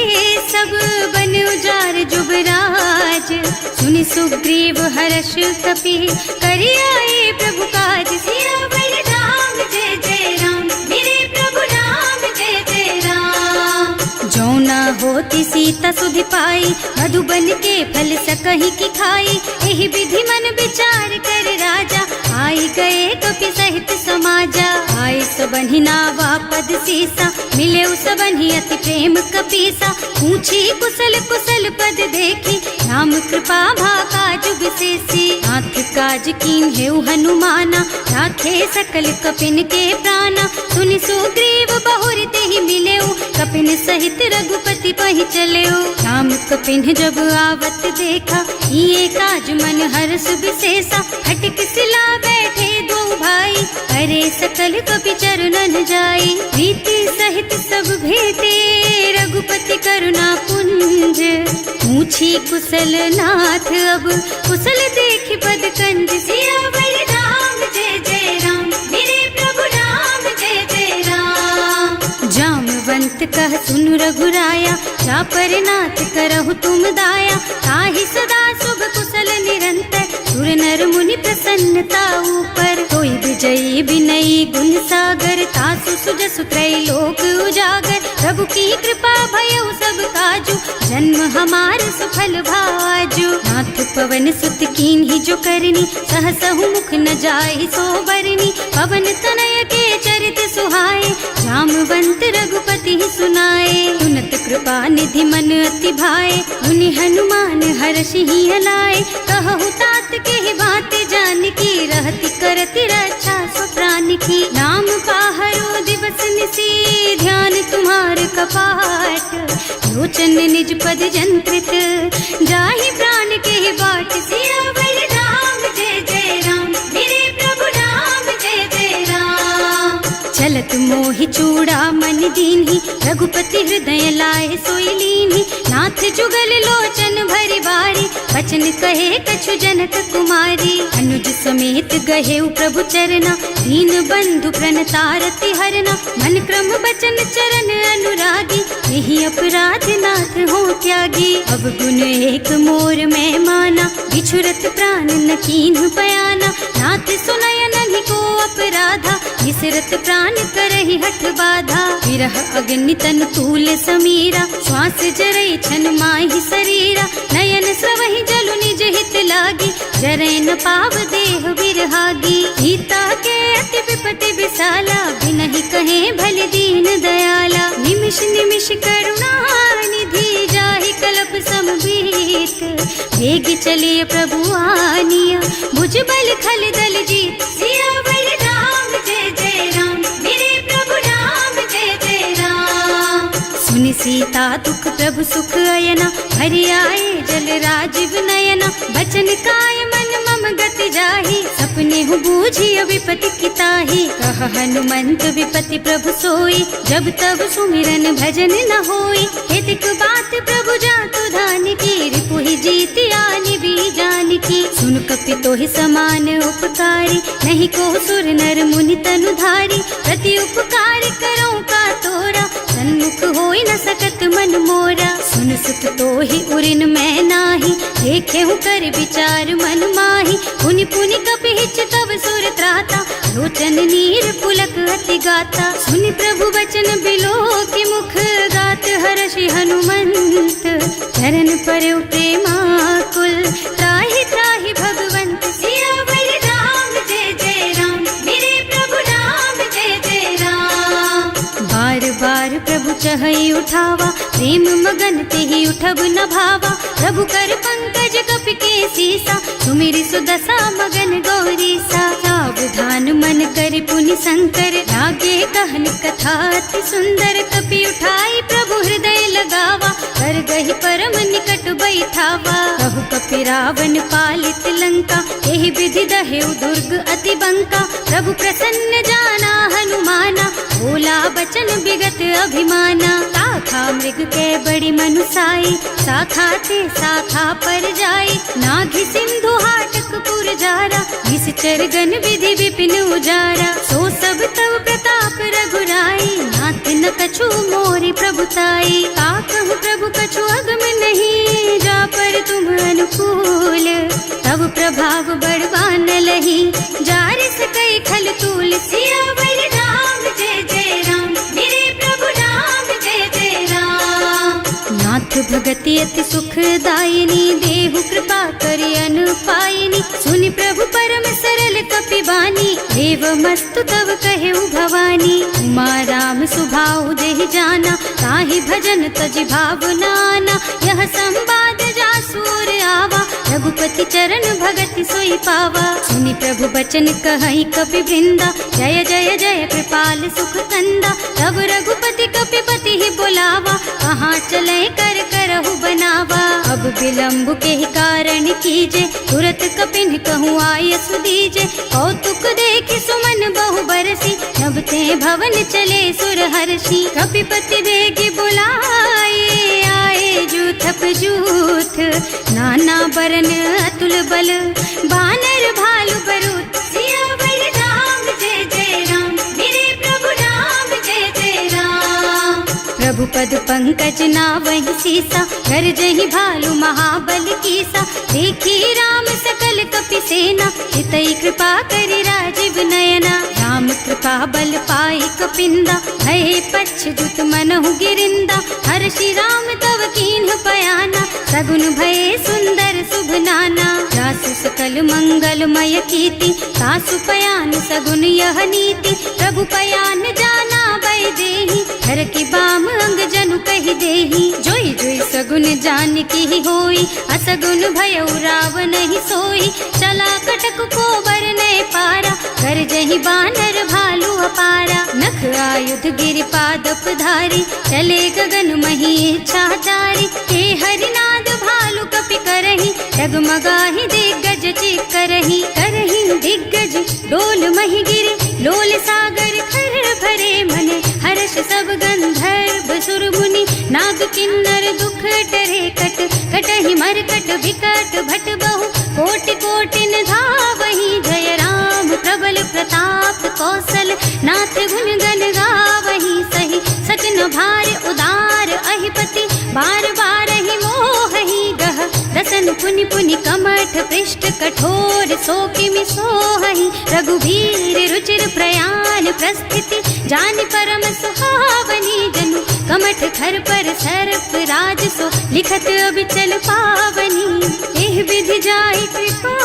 A: सब बन उजार जुबराज। सुनि सुग्रीव हर्ष कपि, करि आए प्रभु काज। सियावर राम जय जय राम, मेरे प्रभु राम जय जय राम। जो न होती सीता सुधि पाई, मधुबन के फल सकहि की खाई। एहि विधि मन विचार कर राजा, आई गए कपि सहित समाजा। आए सबन्हि नावा पद सीसा, मिले सबन्हि अति प्रेम कपीसा। पूछी कुशल कुशल पद देखी, राम कृपा भाका जुग सेसी। नाथ काज कीन्हेउ हनुमाना, राखे सकल कपिन के प्राणा। सुनि सुग्रीव बहुर तेहि मिलेउ, कपिन सहित रघुपति पहि चलेउ। राम कपिन जब आवत देखा, ये काज मन हर्ष विशेषा। हटिक सिला बैठे दो भाई, अरे सकल कपि चरणन जाई। प्रीति सहित सब भेटे, रघुपति करुणा पुंज। पूछी कुशल नाथ अब, कुशल देखि पद कंज। सियावर राम जय जय राम, मेरे प्रभु राम जय जय राम। जामवंत कह सुनु रघुराया, चापर नाथ करहु तुम दाया। ताहि सदा शुभ कुशल निरंतर, सुर नर मुनि प्रसन्नता ऊपर। कोई विजयी विनयी गुण सागर, तासु सुजसु त्रैलोक उजागर। प्रभु की कृपा भयउ सब काजू, जन्म हमार सफल भाजू। नाथ पवन सुत कीन्ही जो करनी, सहसहु मुख न जाहि सो बरनी। पवन तनय के चरित सुहाए, जामवंत रघुपति सुनाए। सुनत कृपा निधि मन अति भाए, मुनि हनुमान हर्षि हलाए। कहु तात के ही बात जानकी, रहति करति रक्षा सो प्राण की। नाम पाहरो दिवस निसी, ध्यान तुम्हार कपाट। लोचन निज पद जंत्रित, जाहि प्राण के ही बाट। सियावर राम जय जय राम, मेरे प्रभु राम जय जय राम। चलत मोहि चूड़ा मन दीन्ही, रघुपति हृदय लाए सोई लीन्ही। नाथ जुगल लोचन भरि बारी, बचन कहे कछु जनक कुमारी। अनुज समेत गहेउ प्रभु चरना, दीन बंधु प्रणतारति हरना। मन क्रम बचन चरण अनुरागी, यही अपराध नाथ हो त्यागी। अब गुण एक मोर मैं माना, बिछुरत प्राण न कीन्ह बयाना। नाथ सुनय नहीं को अपराधा, निसरत प्राण करहि हठ बाधा। विरह अग्नि तन तूल समीरा, श्वास जरई छन माहि शरीरा। नयन स्रवहि जलु निज हित लागी, जरै न पाव देह बिरहागी। सीता के अति विपति विशाला, बिनहि कहे भल दीन दयाला। निमिष निमिष करुणा निधि, जाहि कल्प समबीत। वेग चलिए प्रभु आनिया, भुजबल खल दल जीत। सियावर राम जय जय राम, मेरे प्रभु राम जय जय राम। सुनि सीता दुख प्रभु सुख अयना, हरि आए जल राजीव नयना। बचन काय मन मम गति जाहि, सपने हूँ बूझिय विपति किताहि। कह हनुमंत विपति प्रभु सोई, जब तब सुमिरन भजन न होई। हेतिक बात प्रभु जातु धान की, रिपुहि जीति आनि भी जान की। सुन कपि तोहि समान उपकारी, नहीं को सुर नर मुनि तनु धारी। प्रति उपकार करो का तोरा, सन्मुख होई न सकत मन मोरा। सुन सुत तोहि उरिन मैं नाही, देखे हूँ कर विचार मन माही। पुनि पुनि कपिहिच तब सुर त्राता, लोचन नीर पुलक अति गाता। सुनि प्रभु बचन बिलो की मुख, गात हर्षि हनुमंत। चरण परउ प्रेमाकुल, त्राहि त्राहि भगवंत। सियावर राम जय जय राम, मेरे प्रभु राम जय जय राम। बार बार प्रभु चहई उठावा, प्रेम मगन तेहि उठब न भावा। प्रभु कर पंकज कपि के सीसा, सुमिरि सुदशा मगन गौरीसा। सावधान मन कर पुनि शंकर, लागे कहन कथा अति सुंदर। कपि उठाई प्रभु हृदय लगावा, कर गहि परम निकट बैठावा। कहु कपि रावण पालित लंका, एहि विधि दहेउ दुर्ग अति बंका। प्रभु प्रसन्न जाना हनुमाना, बोला बचन विगत अभिमाना। शाखा मृग के बड़ी मनुसाई, शाखा ते शाखा पर जाई। नाघि सिंधु हाटक पुर जारा, निश्चर गण विधि विपिन उजारा। सो सब तव प्रताप रघुराई, नाथ न कछु मोरि प्रभुताई। का कहूँ प्रभु कछु अगम नहीं, जा पर तुम अनुकूल। तब प्रभाव बड़वान लही, जार सकई खल तूल। सियावर राम जय जय राम, मेरे प्रभु राम जय जय राम। नाथ भगति अति सुखदायिनी, देहु कृपा करि अनुपायिनी। सुनि प्रभु परम सरल कपि बानी, देव मस्तु तव कहेउ भवानी। उमा राम सुभाउ जेहि जाना, ताहि भजन तजि भावनाना। यह संवाद जासुर आवा, रघुपति चरण भगति सोई पावा। सुनि प्रभु बचन कहई कपि वृंदा, जय जय जय कृपाल सुख कंदा। तब रघुपति कपिपति ही बुलावा, कहाँ चले कर करहु बनावा। अब विलम्ब के कारण कीजे, तुरत कपिन कहूँ आयस दीजे। कौतुक देखि सुमन बहु बरसी, नभ ते भवन चले सुर हर्षि। कपिपति बेगी बुलाए, आए जूथप जूथ। नाना बरन अतुल बल, बानर भालु बरूथ। सियावर राम जय जय राम, मेरे प्रभु राम जय जय राम। प्रभु पद पंकज नावहि सीसा, कर जहि भालु महाबल कीसा। देखी राम सकल कपि सेना, हितई कृपा करि राजीव नयना। राम कृपा बल पाई कपिंदा, भये पच्छ्युत मनहु गिरिंदा। हर्षि राम तव कीन्ह पयाना, सगुन भये सुंदर शुभ नाना। जासु सकल मंगलमय कीर्ति, तासु पयान सगुन यह नीति। प्रभु पयान जाना भय देहि, हर की बाम अंग जनु कहि देहि। जोई जोई सगुन जान की होई, असगुन भयउ रावण ही सोई। चला कटक को बरने पारा, कर जहि बानर भालु अपारा। नख आयुध गिरि पादप धारी, चले गगन मही इच्छा जारी। हे हरिनाद भालु कपि करहि, डगमगाहि दिग्गज चित करहि। करहि दिग्गज डोल मही गिरे, लोल सागर खर भरे मन। हर्ष सब गंधर्व सुर मुनि, नाग किन्नर दुख टरे कट। कटहि मरकट विकट भट बहु, कोटि कोटिन धावहि। जय राम प्रबल प्रताप कौशल, नाथ गुण गण गावहि। सही सचन भार उदार अहिपति, बार बार ही मोहि गह। दसन पुनि पुनि कमठ पृष्ठ, कठोर सो किमि सोहि। रघुवीर रुचिर प्रयाण प्रस्थिति, जानि परम सुहावनी। जनु कमठ खर पर सर्प राज सो, लिखत अबिचल पावनी। एह विधि जाहि कृपा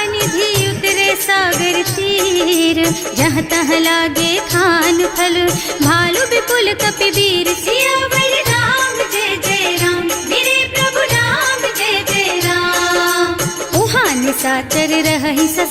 A: निधि, उतरे सागर तीर। जहाँ तहाँ लागे खान फल, भालु विपुल कपि वीर। सियावर राम जय जय राम, मेरे प्रभु राम जय जय राम।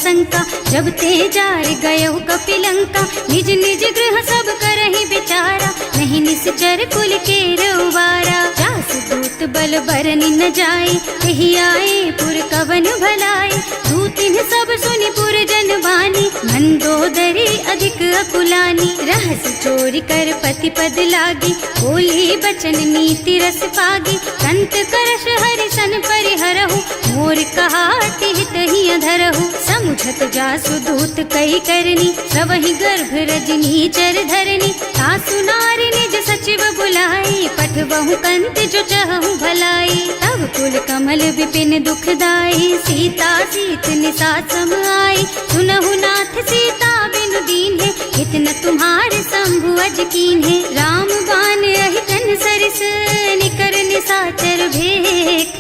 A: शंका, जब ते जार गयो कपिलंका। निज निज गृह सब करहि विचारा, नहीं निश्चर कुल के उबारा। जास दूत बल बरनि न जाई, यही आए पुर कवन भलाई। दूतिन सब सुनि पुर जन बानी, मंदोदरी अधिक अकुलानी। रहस चोरी कर पति पद लागी, बोली बचन नीति रस पागी। कंत करश हरि सन परिहरहु, मोर कहाति हित ही अधरहु। समुझत जासु दूत कही करनी, सवहि गर्भ रजनी चर धरनी। सासु नारी निज सचिव बुलाई, पठबहु कंत जो चहु भलाई। तब कुल कमल विपिन दुखदाई, सीता सीत निसा सम आई। सुनहु नाथ सीता बिनु दीन्हे, इतना तुम्हारे शंभु अज कीन्हे। राम बान अहितन सरिस, निकर निसाचर भेख।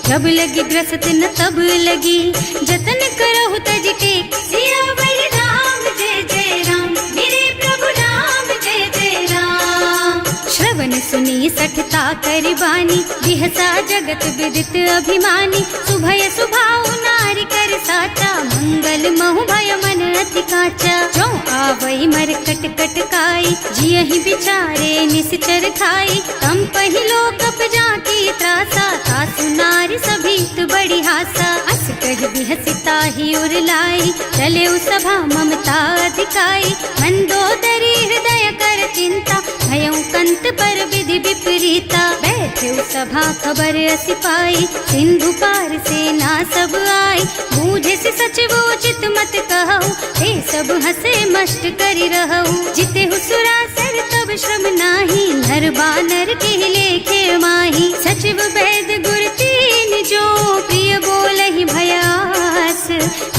A: जब लगी ग्रसत न तब लगी, जतन करहु तज टेक। सियावर राम जय जय राम, मेरे प्रभु राम जय जय राम। श्रवण सुनी सठता कर बानी, बिहसा जगत विदित अभिमानी। सुभय सुभाव नारी कर साचा, मंगल महु भय मन अति काचा। जो आवई मर कट कट काई, जियहि बिचारे निश्चर खाई। तम पहिलो कप जाकी त्रासा, सासु नारी सभीत बड़ी हासा। अस कह बिहसिता ही उर लाई, चले सभा ममता अधिकाई। मंदोदरी हृदय कर चिंता, भयउ कंत पर विधि विपरीता। बैठे सभा खबर असी पाई, सिंधु पार सेना सब आई। बूझे से सचिव उचित मत कहु, हे सब हंसे मस्त करि रहु। जिते हुसुरासर तब श्रम नाही, नर बानर के लेखे माही। सचिव वैद गुर तीन जो, प्रिय बोलहि भयास।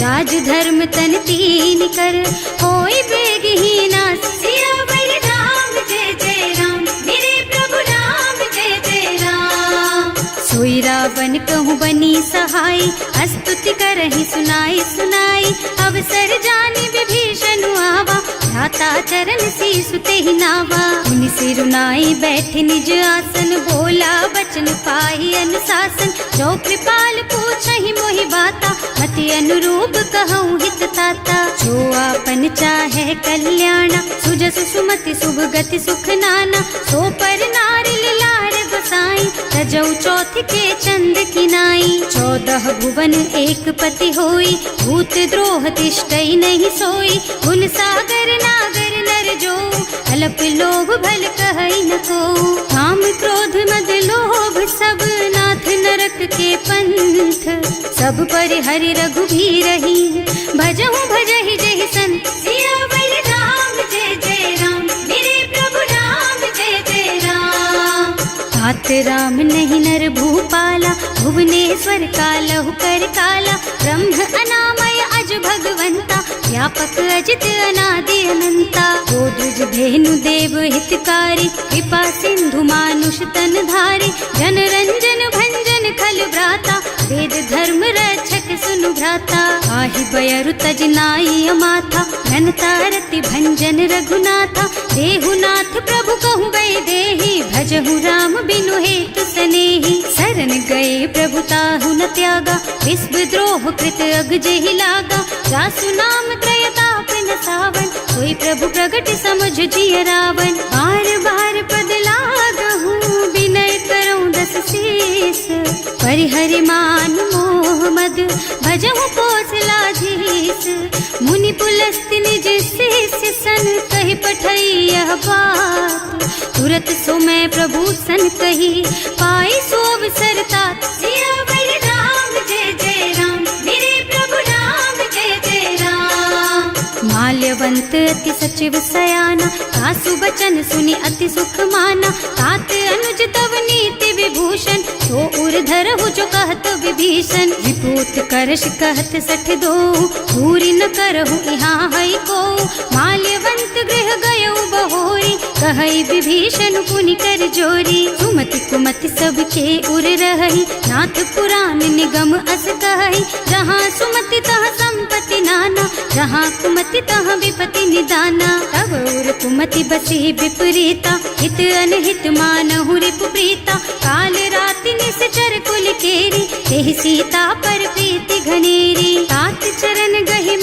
A: राज धर्म तन तीन कर, होई बेगहि नास। सियावर राम जय जय राम, मेरे प्रभु राम जय जय राम। सोई रावण कहूँ बनी सहाय, स्तुति करहि सुनाई सुनाई। अवसर जानी विभीषण आवा, भ्राता चरण सीसु तेहि नावा। मुनि सिरुनाई बैठे निज आसन, बोला बचन पाहि अनुशासन। जो कृपाल पूछहि मोहि बाता, मति अनुरूप कहूँ हित ताता। जो आपन चाहे कल्याणा, सुजसु सुमति शुभ गति सुख नाना। सो पर नारी लार गोसाई, तजौ चौथ के चंद किनाई। 14 भुवन एक पति होई, भूत द्रोह तिष्ठई नहीं सोई। गुण सागर नागर नर जो, अल्प लोभ भल कहई न को। काम क्रोध मद लोभ सब, नाथ नरक के पंथ। सब पर हरि रघुबीरहि, भजहु भजहि जहि संत। सियावर राम जय जय राम, मेरे प्रभु राम जय जय राम। तात राम नहीं नर भूपाला, भुवनेश्वर कालहु कर काला। ब्रह्म अनामय अज भगवंता, व्यापक अजित अनादि अनंता। गोदुज धेनु देव हितकारी, कृपा सिंधु मानुष तन धारी। जन रंजन भंजन खल भ्राता, वेद धर्म रक्षक सुनु भ्राता। आहि बयरु तज नाई अमाथा, घनता रति भंजन रघुनाथा। देहुनाथ प्रभु कहु गए देहि, भजहु राम बिनु हेतु सनेहि। शरण गए प्रभु ताहु न त्यागा, विश्व द्रोह कृत अग जेहि लागा। जासु नाम त्रयताप न सावन, सोई प्रभु प्रगट समुझ जिय रावण। बार बार पद लागहु, विनय करऊं दस शीस। परिहरि मान मोह मद, भजहु कौशलाधीश। मुनि पुलस्त्य निज शिष्य सन, कहि पठई यह बात। तुरत सो मैं प्रभु सन कही, पाई सो अवसर तात। सियावर राम जय जय राम, मेरे प्रभु राम जय जय राम। माल्यवंत अति सचिव सयाना, सासु बचन सुनि अति सुख माना। तात अनुज तव नीति विभूषण, सो उर धरहु जो कहत विभीषण। विभूत करश कहत सठ दो, दूरी न करहु यहाँ हई को। माल्यवंत गृह गयो बहोरी, कहई विभीषण पुनि कर जोरी। सुमति कुमति सबके उर रहई, नाथ पुराण निगम अस कहई। जहाँ सुमति तहाँ संपत्ति नाना, जहाँ कुमति तहाँ विपति निदाना। तब उर कुमति बसी विपरीता, हित अनहित मानहु रिपु प्रीता। काल राति निश्चर कुल केरी, तेहि सीता पर प्रीति घनेरी। तात चरण गहि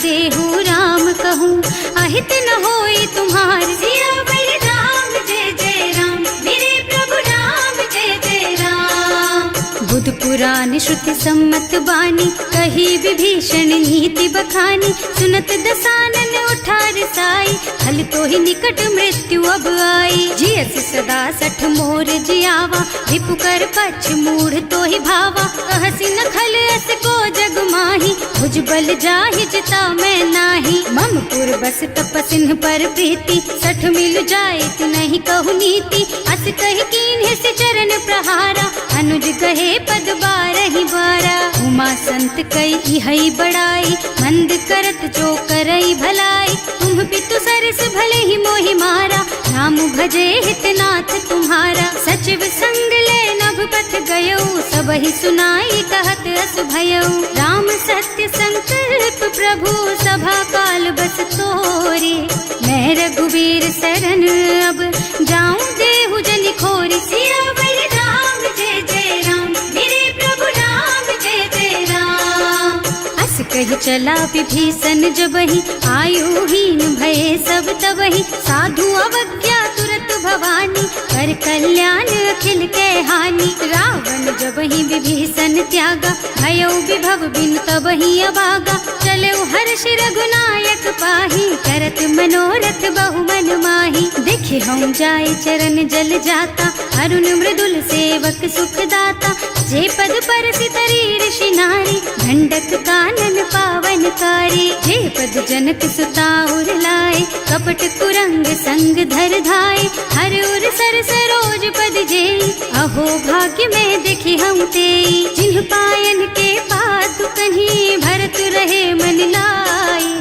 A: देहु राम कहूँ, अहित न होई तुम्हार। सियावर राम जय जय राम, मेरे प्रभु राम जय जय राम। बुध पुराण श्रुति सम्मत बानी, कही विभीषण नीति बखानी। सुनत दसानन उठार साई, हल तो ही निकट मृत्यु अब आई। जियस सदा सठ मोर जियावा, रिपु कर पक्ष मूढ़ तो ही भावा। कहसी न खल अस को जग माही, भुज बल जाहि जिता मैं नाही। मम पुर बस तपसिन्ह पर प्रीति, सठ मिल जाए तु नहीं कहु नीति। अस कहि कीन्ह से चरण प्रहारा, अनुज कहे पद बारहि बारा। उमा संत कई इहई बड़ाई, मंद करत जो करई भलाई। तुम पितु सरस भले ही मोहि मारा, नाम भजे हितनाथ तुम्हारा। सचिव संग ले नभ पथ गयो, सबहि सुनाई कहत अस भयो। राम सत्य संकल्प प्रभु, सभा काल बस तोरे। मैं रघुवीर शरण अब, जाऊं देहु जनि खोरी। सियावर राम जय जय राम, मेरे प्रभु राम जय जय राम। अस कहि चला विभीषण जबहि, आयुहीन भये सब तबहि। साधु अवज्ञा तुरत भवानी, कर कल्याण अखिल के हानि। रावण जबहि विभीषण त्यागा, भयो विभव बिनु तबहि अभागा। चलो हर्ष रघुनायक पाहि, करत मनोरथ बहु मन माहि। देखे हम जाय चरण जल जाता, अरुण मृदुल सेवक सुख दाता। जे पद पर सितरी ऋषि नारी, ढंडक कानन पावन कारी। जे पद जनक सुता उर लाए, कपट कुरंग संग धर धाय। हर उर सर सरोज पद जेई, अहो भाग्य में देखी हम तेई। जिन्ह पायन के पादु कहीं, भरत रहे मन लाई।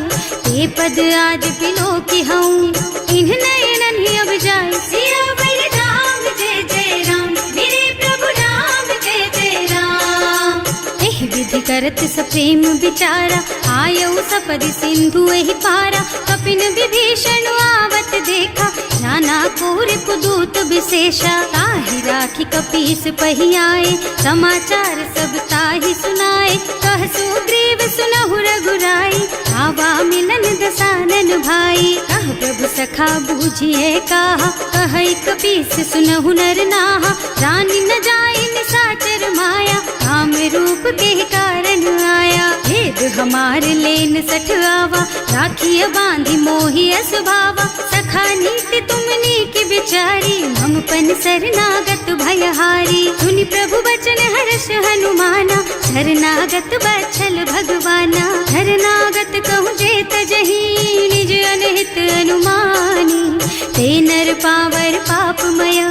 A: ते पद आज बिलो की हूँ, इन्ह नयनन ही अब जाए। सियावर राम जय जय राम, मेरे प्रभु राम जय जय राम। एहि विधि करत सप्रेम विचारा, आयौ सपदि सिंधु एहि पारा। कपिन विभीषण आवत देखा, नाना कोर कुदूत विशेषा। ताहि राखी कपीस पहि आए, समाचार सब ताहि सुनाए। कह सुग्रीव सुनहु रघुराई, आवा मिलन दसानन भाई। कह प्रभु सखा बूझिए काहा, कहै कपीस सुनहु नर नाहा। रानी न जाय निसाचर माया, काम रूप के कारण आया। भेद हमार लेन सठ आवा, राखिय बांधि मोहि असभावा। सखा नीति तुमनी की बिचारी, मम पन शरणागत भयहारी। सुनि प्रभु बचन हर्ष हनुमाना, शरणागत बच्छल भगवाना। शरणागत कहूँ जे तजहि, निज अनहित अनुमानी। ते नर पावर पापमय,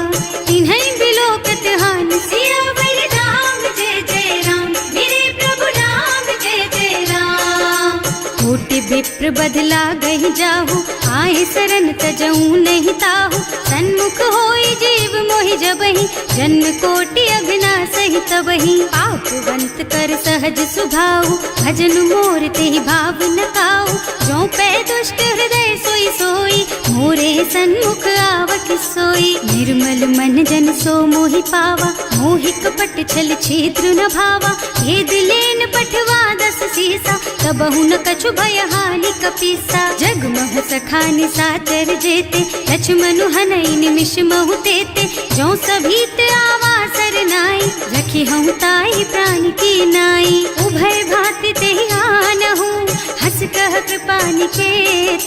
A: तिन्है बिलोकत हानि। सियावर राम जय जय राम, मेरे प्रभु राम जय जय राम। कोटि विप्र बदला गहि जाहु, आए शरण तजऊ नहीं ताहु। सन्मुख होई जीव मोहि जबहि, जन्म कोटि अघनासहि तबहि। पापवंत कर सहज सुभाऊ, भजन मोर तेहि भाव न काऊ। जो पै दुष्ट हृदय सोई सोई, मोरे सन्मुख आवत सोई। निर्मल मन जन सो मोहि पावा, मोहि कपट छल छिद्र न भावा। ये दिलेन पठवा दस सीसा, तबहु न कछु भय हानि कपीसा। जग मह सखा निसाचर जेते, लक्ष्मण हनई निमिष महु तेते। जो सभीत आवा सरनाई, रखी हूँ ताई प्राण की नाई। उभय भांति तेहि आनहु, हस कह कृपा निकेत।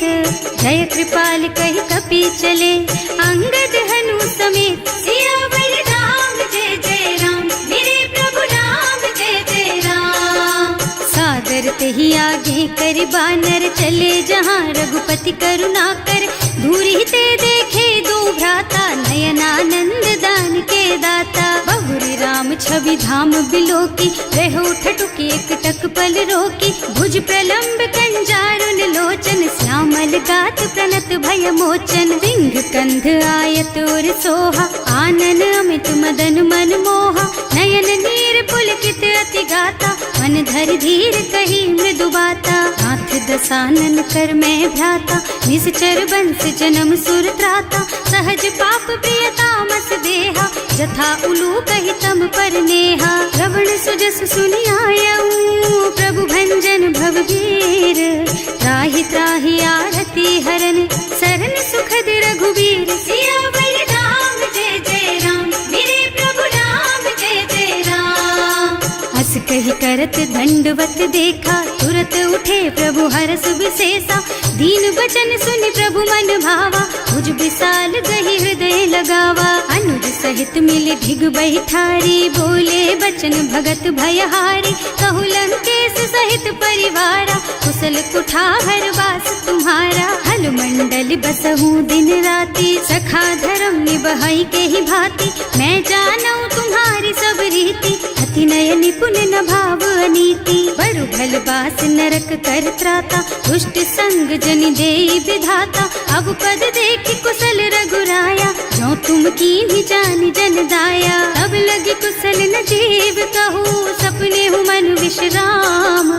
A: जय कृपाल कहि कपि चले, अंगद हनु समेत। सियावर राम जय जय राम, मेरे प्रभु राम जय जय राम। सादर तेहि आगे कर बानर, चले जहाँ रघुपति करुणा कर। धूरी ते देखे दो भ्राता, नयनानंद दान के दाता। बहुरी राम छवि धाम बिलोकी, रहो ठटुकी एकटक पल रोकी। भुज प्रलंब कंजारुन लोचन, श्यामल गात प्रणत भय मोचन। सिंह कंध आयत और सोहा, आनन अमित मदन मन मोहा। नयन नीर पुलकित अति गाता, मन धर धीर कही मृदु बाता। नाथ दसानन कर मैं भ्राता, निश्चर बंस जन्म सुर त्राता। सहज पाप प्रिय तामस देहा, जथा उलू कही तम पर नेहा। श्रवण सुजस सुनि आयऊ, प्रभु भंजन भवबीर। त्राहि त्राहि आरती हरन, सरन सुखद रघुबीर। सियावर राम जय जय राम, मेरे प्रभु राम जय जय राम। हस कही करत दंडवत देखा, तुरत उठे प्रभु हरस विशेषा। दीन बचन सुनि प्रभु मन भावा, मुझ विशाल गही हृदय लगावा। अनुज सहित मिले ढिग बैठारी, बोले बचन भगत भयहारी। कहु लंकेश सहित परिवारा, कुशल कुठार वास तुम्हारा। हल मंडल बसहु दिन राति, सखा धर्म निबहई के ही भांति। मैं जानऊ तुम्हारी सब रीति, अति नय निपुण न भाव अनीति। बरु भल बास नरक कर त्राता, दुष्ट संग जनि देई विधाता। अब पद देखि कुशल रघुराया, जो तुम कीन्ही जानि जन दाया। तब लगी कुशल न जीव कहू, सपने हूँ मन विश्राम।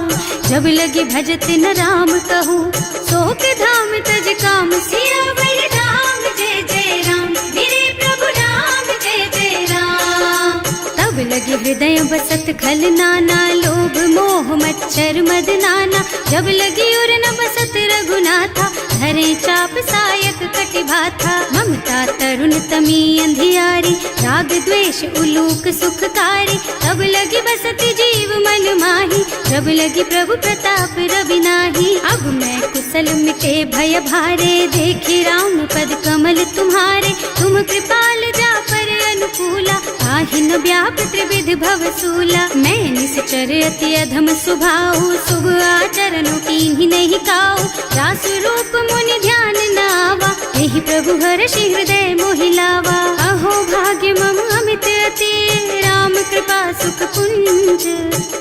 A: जब लगी भजत न राम कहू, शोक धाम तज काम। सियावर राम जय जय राम, मेरे प्रभु राम जय जय राम। तब लगी हृदय बसत खल नाना, लोभ मोह मच्छर मद नाना। जब लगी उर न बसत रघुनाथा, धरे चाप सायक कटि भाथा। ममता तरुण तमी अंधियारी, राग द्वेष उलूक सुखकारी। तब लगी बसती जीव मन माही, जब लगी प्रभु प्रताप रवि नाही। अब मैं कुशल मिटे भय भारे, देखी राम पद कमल तुम्हारे। तुम कृपाल जा पर अनुकूला, आहि न व्याप त्रिविध भव सूला। मैं निश्चर अति अधम सुभाऊ, शुभ आचरणों कीन्ही नहीं काऊ। रास रूप मुनि ध्यान न आवा, यही प्रभु हर्षि हृदय मोहिलावा। अहो भाग्य मम अमित अति, राम कृपा सुख पुंज।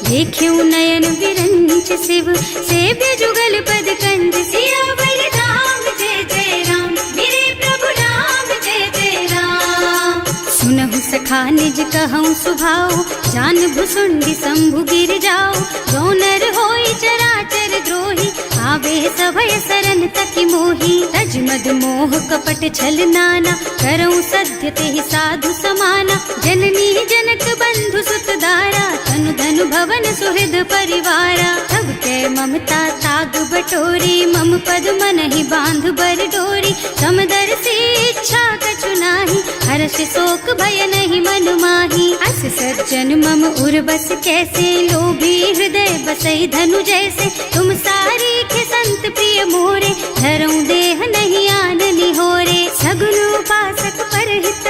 A: देख्यऊ नयन विरंच शिव, सेव्य जुगल पद कंज। सियावर राम जय जय राम, मेरे प्रभु राम जय जय राम। सुनहु सखा निज कहऊँ सुभाऊ, जान भुसुंडी शंभु गिर जाओ। जो नर होई चराचर द्रोही, आवे सभय सरन तकी मोही। तज मद मोह कपट छल नाना, करऊँ सत्य तेहि साधु समाना। जननी जनक बंधु सुत दारा, तनु धनु भवन सुहृद परिवारा। तब कै ममता ताग बटोरी, मम पद मनहि बांध बर डोरी। समदर्शी इच्छा कछु नाही, हर्ष शोक भय नहीं मन माही। अस सज्जन मम उर बस कैसे, लोभी हृदय बसई धनु जैसे। तुम सारी के संत प्रिय मोरे, धरऊं देह नहीं आन निहोरे। सगुन उपासक परहित,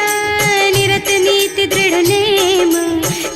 A: निरत नीति दृढ़ नेम।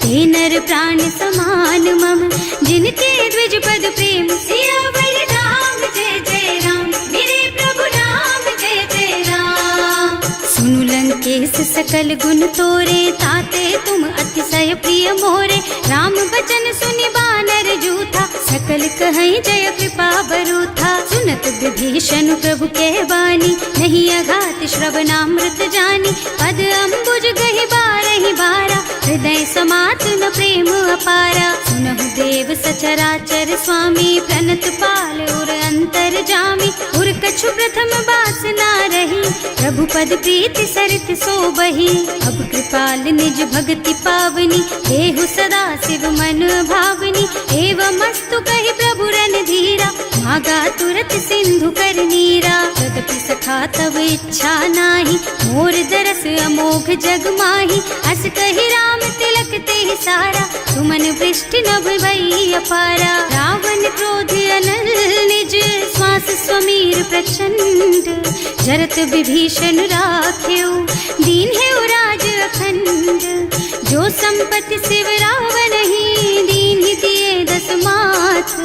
A: ते नर प्राण समान मम, जिनके द्विज पद प्रेम। सियावर राम जय जय राम, मेरे प्रभु राम जय जय राम। सुनु लंकेश सकल गुण तोरे, ताते तुम अतिशय प्रिय मोरे। राम बचन सुनि बानर जूथा, सकल कहई जय कृपा बरूथा। सुनत विभीषण प्रभु के बानी, नहीं अघात श्रवणामृत जानी। पद अम्बुज गहि बारहि बारा, हृदय समात न प्रेम अपारा। सुनहु देव सचराचर स्वामी, प्रणत पाल उर अंतर जामी। उर कछु प्रथम बास ना रही, प्रभु पद प्रीति सरित सोबही। अब कृपाल निज भक्ति पावनी, देहु सदा शिव मन भावनी। एवं मस्तु कहि प्रभु रन धीरा, मागा तुरत सिंधु कर नीरा। तदपि सखा तब इच्छा नाही, मोर दरस अमोघ जग माही। अस कहि राम तिलक तेहि सारा, तुमन वृष्टि नभ भई अपारा। रावण क्रोध अनल निज, श्वास स्वमीर प्रचंड। जरत विभीषण राख्यो, दीन है राज अखंड। जो संपत्ति शिव रावण ही, दीन ही दिए दस माथ।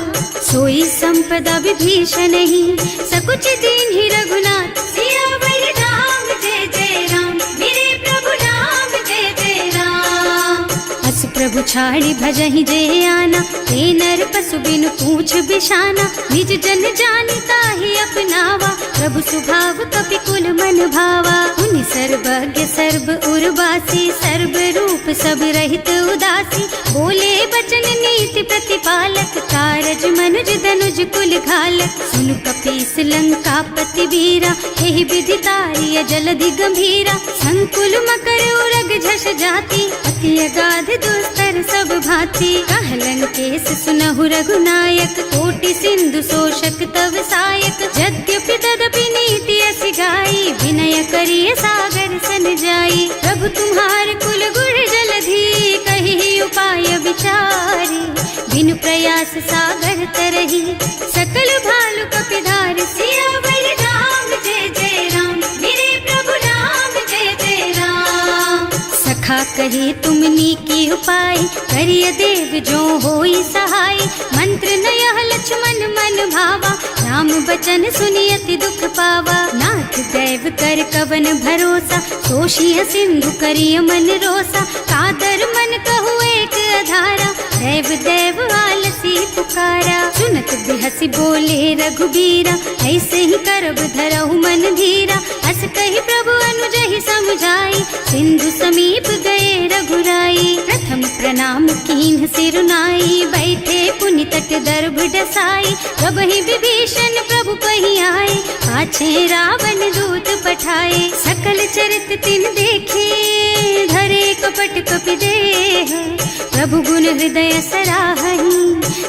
A: सोई संपदा विभीषण ही, सकुच दीन ही रघुनाथ। सियावर राम जय जय राम, मेरे प्रभु राम जय जय राम। अस प्रभु छाड़ी भजहि जे आना, ते नर पशु बिनु पूछ बिशाना। निज जन जानि ताहि अपनावा, प्रभु सुभाव कपिकुल मन भावा। उनि सर्वज्ञ सर्व उर्वासी, सर्व रूप सब रहित उदासी। बोले बचन नीति प्रतिपालक, कारज मनुज धनुज कुल घालक। सुनु कपीस लंकापति वीरा, एहि विधि तारिय जलधि गंभीरा। संकुल मकर उरग झष जाति, अति अगाध दुस्तर सब भांति। कहलन केस सुनहु रघुनायक, कोटि सिंधु शोषक तव सायक। यद्यपि तदपि नीति अस गाई, विनय करिय सागर सन जाई। प्रभु तुम्हार कुल गुण जलधि, कहि उपाय विचारी। बिनु प्रयास सागर तरही, सकल भालु कपिधार। सियावर राम जय जय राम, मेरे प्रभु राम जय जय राम। सखा कही तुमनी की उपाय, करिय देव जो होई सहाय। मंत्र नयह लक्ष्मण मन भावा, राम बचन सुनि अति दुख पावा। नाथ दैव कर कवन भरोसा, तोषिय सिंधु करिय मन रोसा। कादर मन कहु एक अधारा, दैव दैव आलसी पुकारा। सुनत बिहसी बोले रघुबीरा, ऐसे ही करब धरहु मन धीरा। अस कही प्रभु अनुजहि समझाई, सिंधु समीप गए रघुराई। प्रथम प्रणाम कीन्ह सिरुनाई, बैठे पुनि तट दर्भ डसाई। प्रभहि विभीषण प्रभु कहि आए, पाछे रावण दूत पठाए। सकल चरित तिन देखे, धरे कपट कपि देह। प्रभु गुण हृदय सराहहि,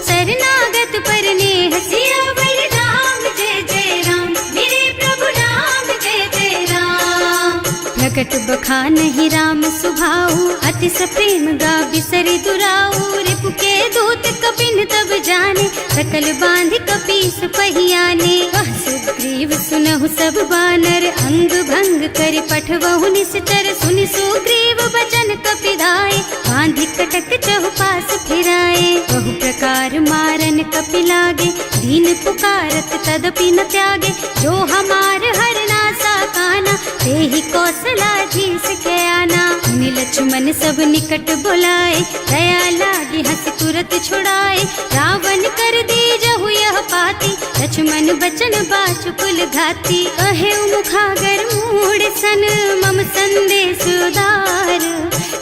A: शरणागत पर नेह। सियावर राम जय जय राम, मेरे प्रभु राम जय जय राम। प्रकट बखानहि राम सुभाऊ, अति सप्रेम गा बिसरि दुराऊ। रिपु के दूत कपिन तब जाने, सकल बांधि कपीस पहियाने। वह सुग्रीव सुनहु सब बानर, अंग भंग करि पठवहु निश्चर। सुनि सुग्रीव बचन कपिधाय, बांधि कटक चहुपास फिराए। बहु प्रकार मारन कपि लागे, दीन पुकारत तदपि न त्यागे। जो हमार हरनासा काना, तेहि कौशलाधीश के आना। मुनि लक्ष्मण सब निकट बुलाए, दया लागी हंस तुरत छुड़ाए। रावण कर दीजहु यह पाती, लक्ष्मण बचन बाचु कुल घाती। कहे मुखागर मूढ़ सन, मम संदेश उदार।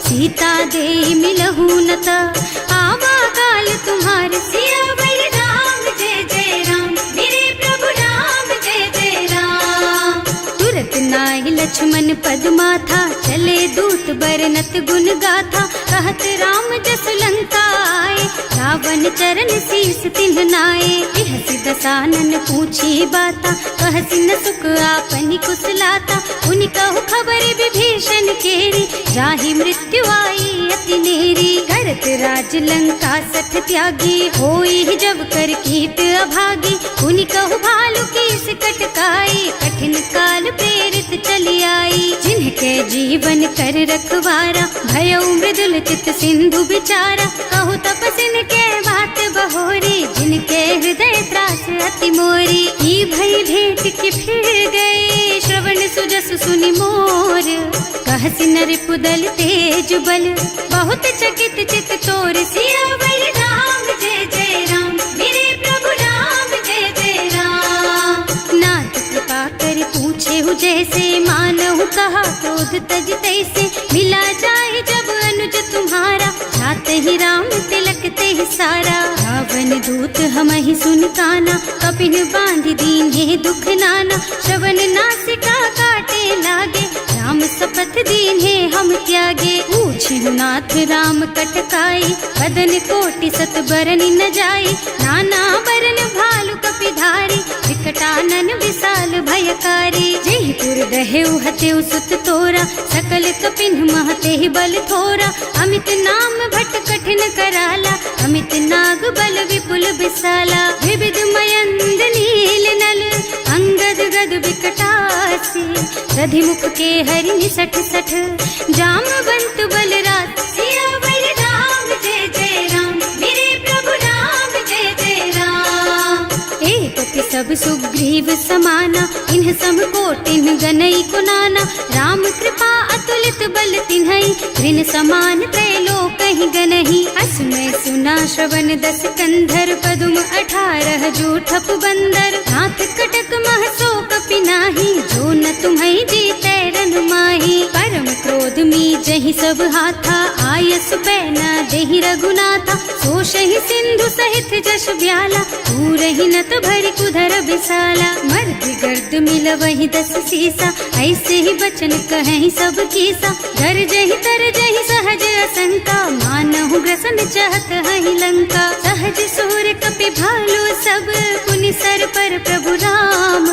A: सीता दे मिलहु न ता, आवा काल तुम्हार। सियावर राम जय जय राम, मेरे प्रभु राम जय जय राम। तुरत नाहि लक्ष्मण पद माथा, चले दूत बरनत गुण गाथा। कहत राम जस लंका आए, रावण चरण शीस तिन्ह नाए। बिहसि दसानन पूछी बाता, कहसि न सुख आपनि कुशलाता। उनि कहु खबर विभीषण केरी, जाहि मृत्यु आई अति नेरी। करत राज लंका सठ त्यागी, होई जब कर कीट अभागी। उनि कहु भालु कीस कटकाई, कठिन काल प्रेरित चली आई। जिनके जीवन कर रखवारा, भयउ मृदुल चित सिंधु बिचारा। कहु तपसिन के बात बहोरी, जिनके हृदय त्रास अति मोरी। ई भई भेंट के फिर गए, श्रवण सुजस सुनि मोर। कहसि नर पुदल तेज बल, बहुत चकित चित तोर। सियावर राम जय जय राम, मेरे प्रभु राम जय जय राम। नाथ कृपा कर पूछे हु जैसे, मानहु कहा क्रोध तज तैसे। मिला जाए जब अनुज तुम्हारा, जाते ही राम तिलक ते सारा। रावण दूत हमहि सुन काना, कपिन बांधि दीन्हे दुख नाना। श्रवण नासिका काटे लागे, राम शपथ दीन्हे हम त्यागे। पूछिहु नाथ राम कटकाई, बदन कोटि सत बरनि न जाई। नाना बरन भालु कपिधारी, विकटानन विशाल भयकारी। जेहि पुर दहेउ हतेउ सुत तोरा, सकल कपिन महते बल थोरा। अमित नाम भट कठिन कराला, अमित नाग बल विपुल विशाला। विविध मयंद नील नल, अंगद गद विकटासी। दधिमुख के हरि निसठ सठ, जामवंत बलराज। सियावर राम जय जय राम, मेरे प्रभु राम जय जय राम। एक के सब सुग्रीव समाना, इन्ह सम कोटिन गनई कुनाना। राम कृपा अतुलित बल तिन्हई, ऋण समान त्रैलोकहि गनहि। असमय सुना श्रवण दस कंधर, पदुम 18 जूठप बंदर। नाथ कटक मह शोक कपि नाही, जो न तुम्हें जीते रन माही। परम क्रोध मी जहि सब हाथा, आयस पैना देहि रघुनाथा। सोषहि सिंधु सहित जश ब्याला, पूरहि नत भरि कुधर बिसाला। मर्द गर्द मिल वही 10 सीसा, ऐसे ही बचन कहें सब कीसा। घर जहि तर जहि सहज असंका, मानहु ग्रसन चाहत हहि लंका। सहज सूर कपि भालू सब, पुनि सर पर प्रभु राम।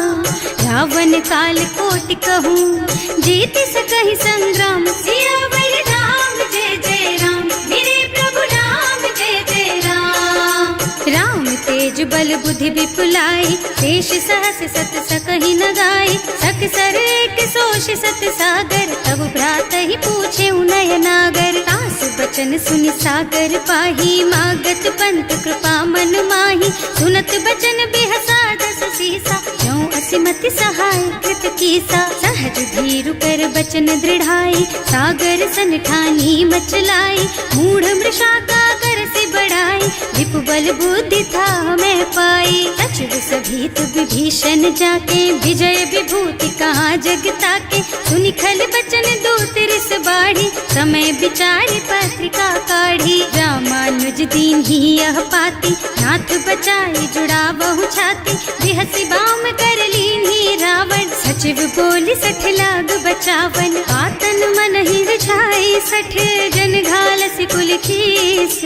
A: रावण काल कोटि कहूँ, जीति सकहि संग्राम। सियावर राम जय जय राम, मेरे प्रभु राम जय जय राम। राम तेज बल बुद्धि विपुलाई, शेष सहस सत सकहि न गाई। सक सर एक सोष सत सागर, तब भ्रात ही पूछे नय नागर। तास बचन सुनि सागर पाही, मागत पंत कृपा मन माही। सुनत बचन बिहसा 10 सीसा, ज्यों असिमति सहाय कृत कीसा। सहज धीरु कर बचन दृढ़ाई, सागर सन ठानी मचलाई। मूढ़ मृषा का कर से बढ़ाई, विपु बल बुद्धि था मैं पाई। सचिव सभीत विभीषण जाके, विजय विभूति कहाँ जगता के। सुनि खल बचन दूत रिस बाढ़ी, समय विचारी पत्रिका काढ़ी। रामानुज दीन ही यह पाती, नाथ बचाई जुड़ा बहु छाती। बिहसी बाम कर लीन्ही रावण, सचिव बोली 60 लाग बचावन। आतन मन ही रिझाई 60, जन घालसी कुल कीस।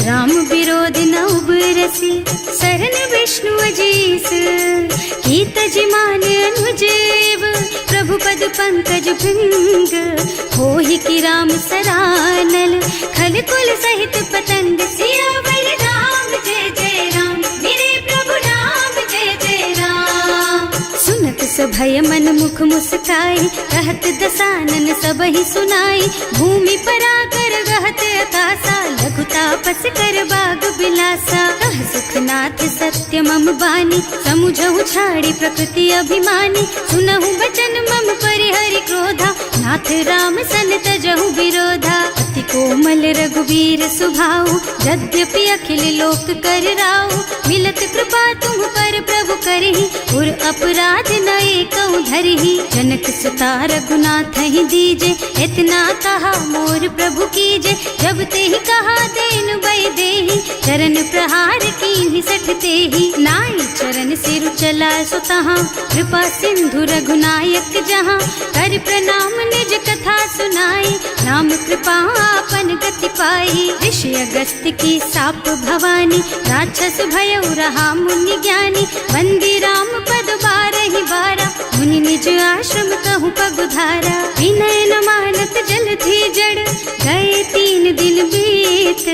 A: राम विरोध न उबरसी, सरन विष्णु अजीस। कीत जिमान अनुजेव, प्रभु पद पंकज भृंग। होहि की राम सरानल, खल कुल सहित पतंग। सियावर राम जय जय राम, मेरे प्रभु राम जय जय राम। सुनत सभय मन मुख मुस्काई, कहत दसानन सबहि सुनाई। भूमि पराकर गहत आकाशा, लघु तापस कर बाग बिलासा। कह सुखनाथ सत्य मम बानी, समुझहु छाड़ी प्रकृति अभिमानी। सुनहु बचन मम परिहरि क्रोधा, नाथ राम सन तजहु विरोधा। अति कोमल रघुवीर सुभाऊ, यद्यपि अखिल लोक कर राऊ। मिलत कृपा तुम पर प्रभु करहि, उर अपराध न एकौ धरहि। जनक सुता रघुनाथ ही दीजे, इतना कहा मोर प्रभु कीजे। जब ते ही कहा देन बई देहि, चरण प्रहार कीन्ही 60 तेहि। नाई चरण सिरु चला सुतहाँ, कृपा सिंधु रघुनायक जहाँ। कर प्रणाम निज कथा सुनाई, राम कृपा आपन गति पाई। ऋषि अगस्त्य की साप भवानी, राक्षस भयउ रहा मुनि ज्ञानी। बंदी राम पद 12 बारा, मुनि निज आश्रम कहूँ पगुधारा। विनय न मानत जल थी जड़, गए 3 दिन बीत।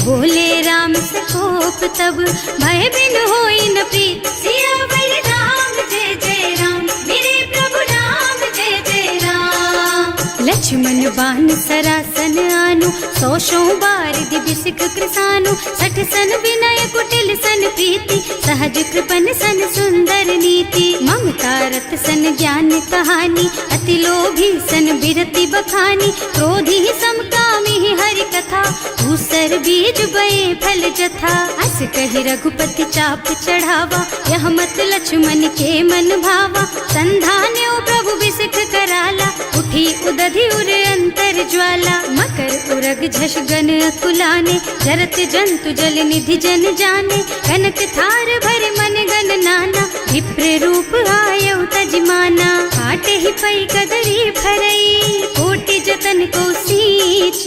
A: बोले राम सकोप तब, भय बिन होई न प्रीत। सियावर राम जय जय राम, मेरे प्रभु राम जय जय राम। लक्ष्मण बान सरासन आनु, 100 बारिधि बिसिक कृसानु। 60 सन विनय कुटिल सन प्रीति, सहज कृपन सन सुंदर नीति। ममता रत सन ज्ञान कहानी, अति लोभी सन बिरति बखानी। क्रोधी समकामी हरि कथा, दूसर बीज बये फल जथा। अस कहि रघुपति चाप चढ़ावा, यह मत लक्ष्मण के मन भावा। संधान्यो प्रभु बिसिक कराला, उठी उदधि उर अंतर ज्वाला। मकर उरग झष गन अकुलाने, जरत जंतु जल निधि जन जाने। कनक थार भर मन गन नाना, विप्र रूप आयउ तजमाना। काटे ही पई कदरी भरई, कोटि जतन को सींच।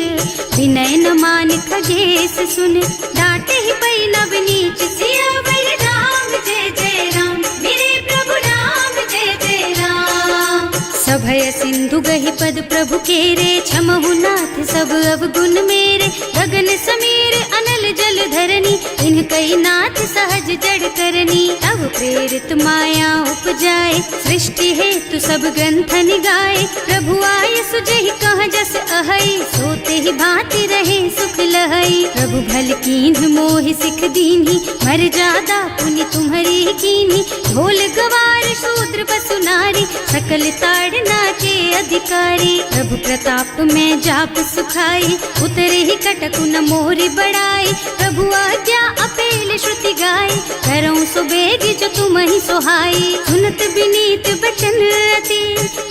A: विनय न मान खगेश सुन, डांटे ही पई नव नीच। सियावर राम जय जय राम, मेरे प्रभु राम जय जय राम। सभय सिंधु गहि पद प्रभु केरे, क्षमहु नाथ सब अवगुण मेरे। गगन समीर अनल जल धरनी, इन्ह कई नाथ सहज जड़ करनी। तब प्रेरित माया उपजाए, सृष्टि हेतु सब ग्रंथन गाए। प्रभु आय सुजहि कह जस अहै, सोते ही भांति रहे सुख लहै। प्रभु भल कीन्ह मोहि सिख दीन्ही, मर्यादा पुनि तुम्हरी कीन्ही। ढोल गवार शूद्र पशु नारी, सकल ताड़ना के अधिकारी। प्रभु प्रताप में जाप सुखाई, उतरे ही कटकु न मोरि बड़ाई। प्रभु आज्ञा अपेल श्रुति गाय, करऊं सो बेग जो तुम ही सोहाई। सुनत विनीत बचन अति,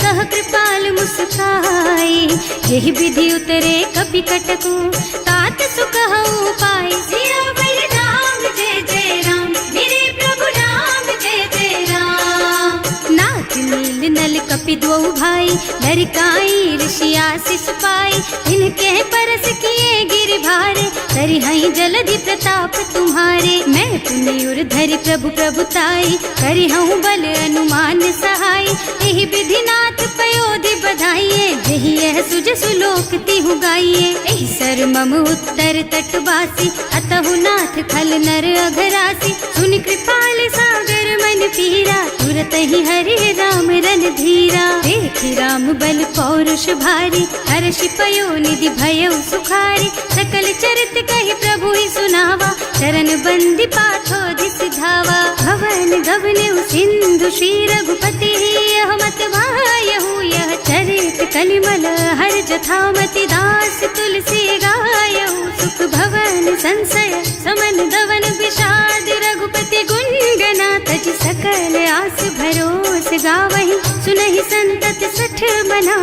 A: कह कृपाल मुस्काई। यही विधि उतरे कपि कटको, तात सुख हऊ पाए। सियावर राम जय जय राम, मेरे प्रभु राम जय जय राम। नाथ नील नल कपि दो भाई, लरिकाई ऋषि आशीष पाई। इनके परस किए गिर भारे, करी हई जलधि प्रताप तुम्हारे। मैं पुण्य उर धरि प्रभु प्रभुताई, करी हूँ बल अनुमान सहाय। यही विधि नाथ पयोधि बधाइए, यही यह सुज सुलोक तिहु गाइए। यही सर मम उत्तर तटवासी, अतहु नाथ खल नर अघरासी। सुनि कृपाल सागर मन पीरा, तुरत ही हरि राम रन धीरा। देखि राम बल पौरुष भारी, हर्षि पयो निधि भयउ सुखारी। सकल चरित कहि प्रभु ही सुनावा, चरण बंदी पाथो सिधावा। भवन गगन सिंधु श्री रघुपति, यह मत वायहु यह चरित कलिमल हर जथामति। दास तुलसी गायहु, सुख भवन संशय समन दवन विषाद। रघुपति गुण गना तज सकल आस भरोस गावहि। सुनहि संतत सठ मना,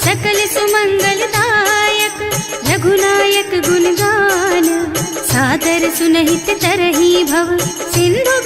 A: सकल सुमंगल दायक। रघुनायक गुणगान, सादर सुनहित तरहि भव। सिंधु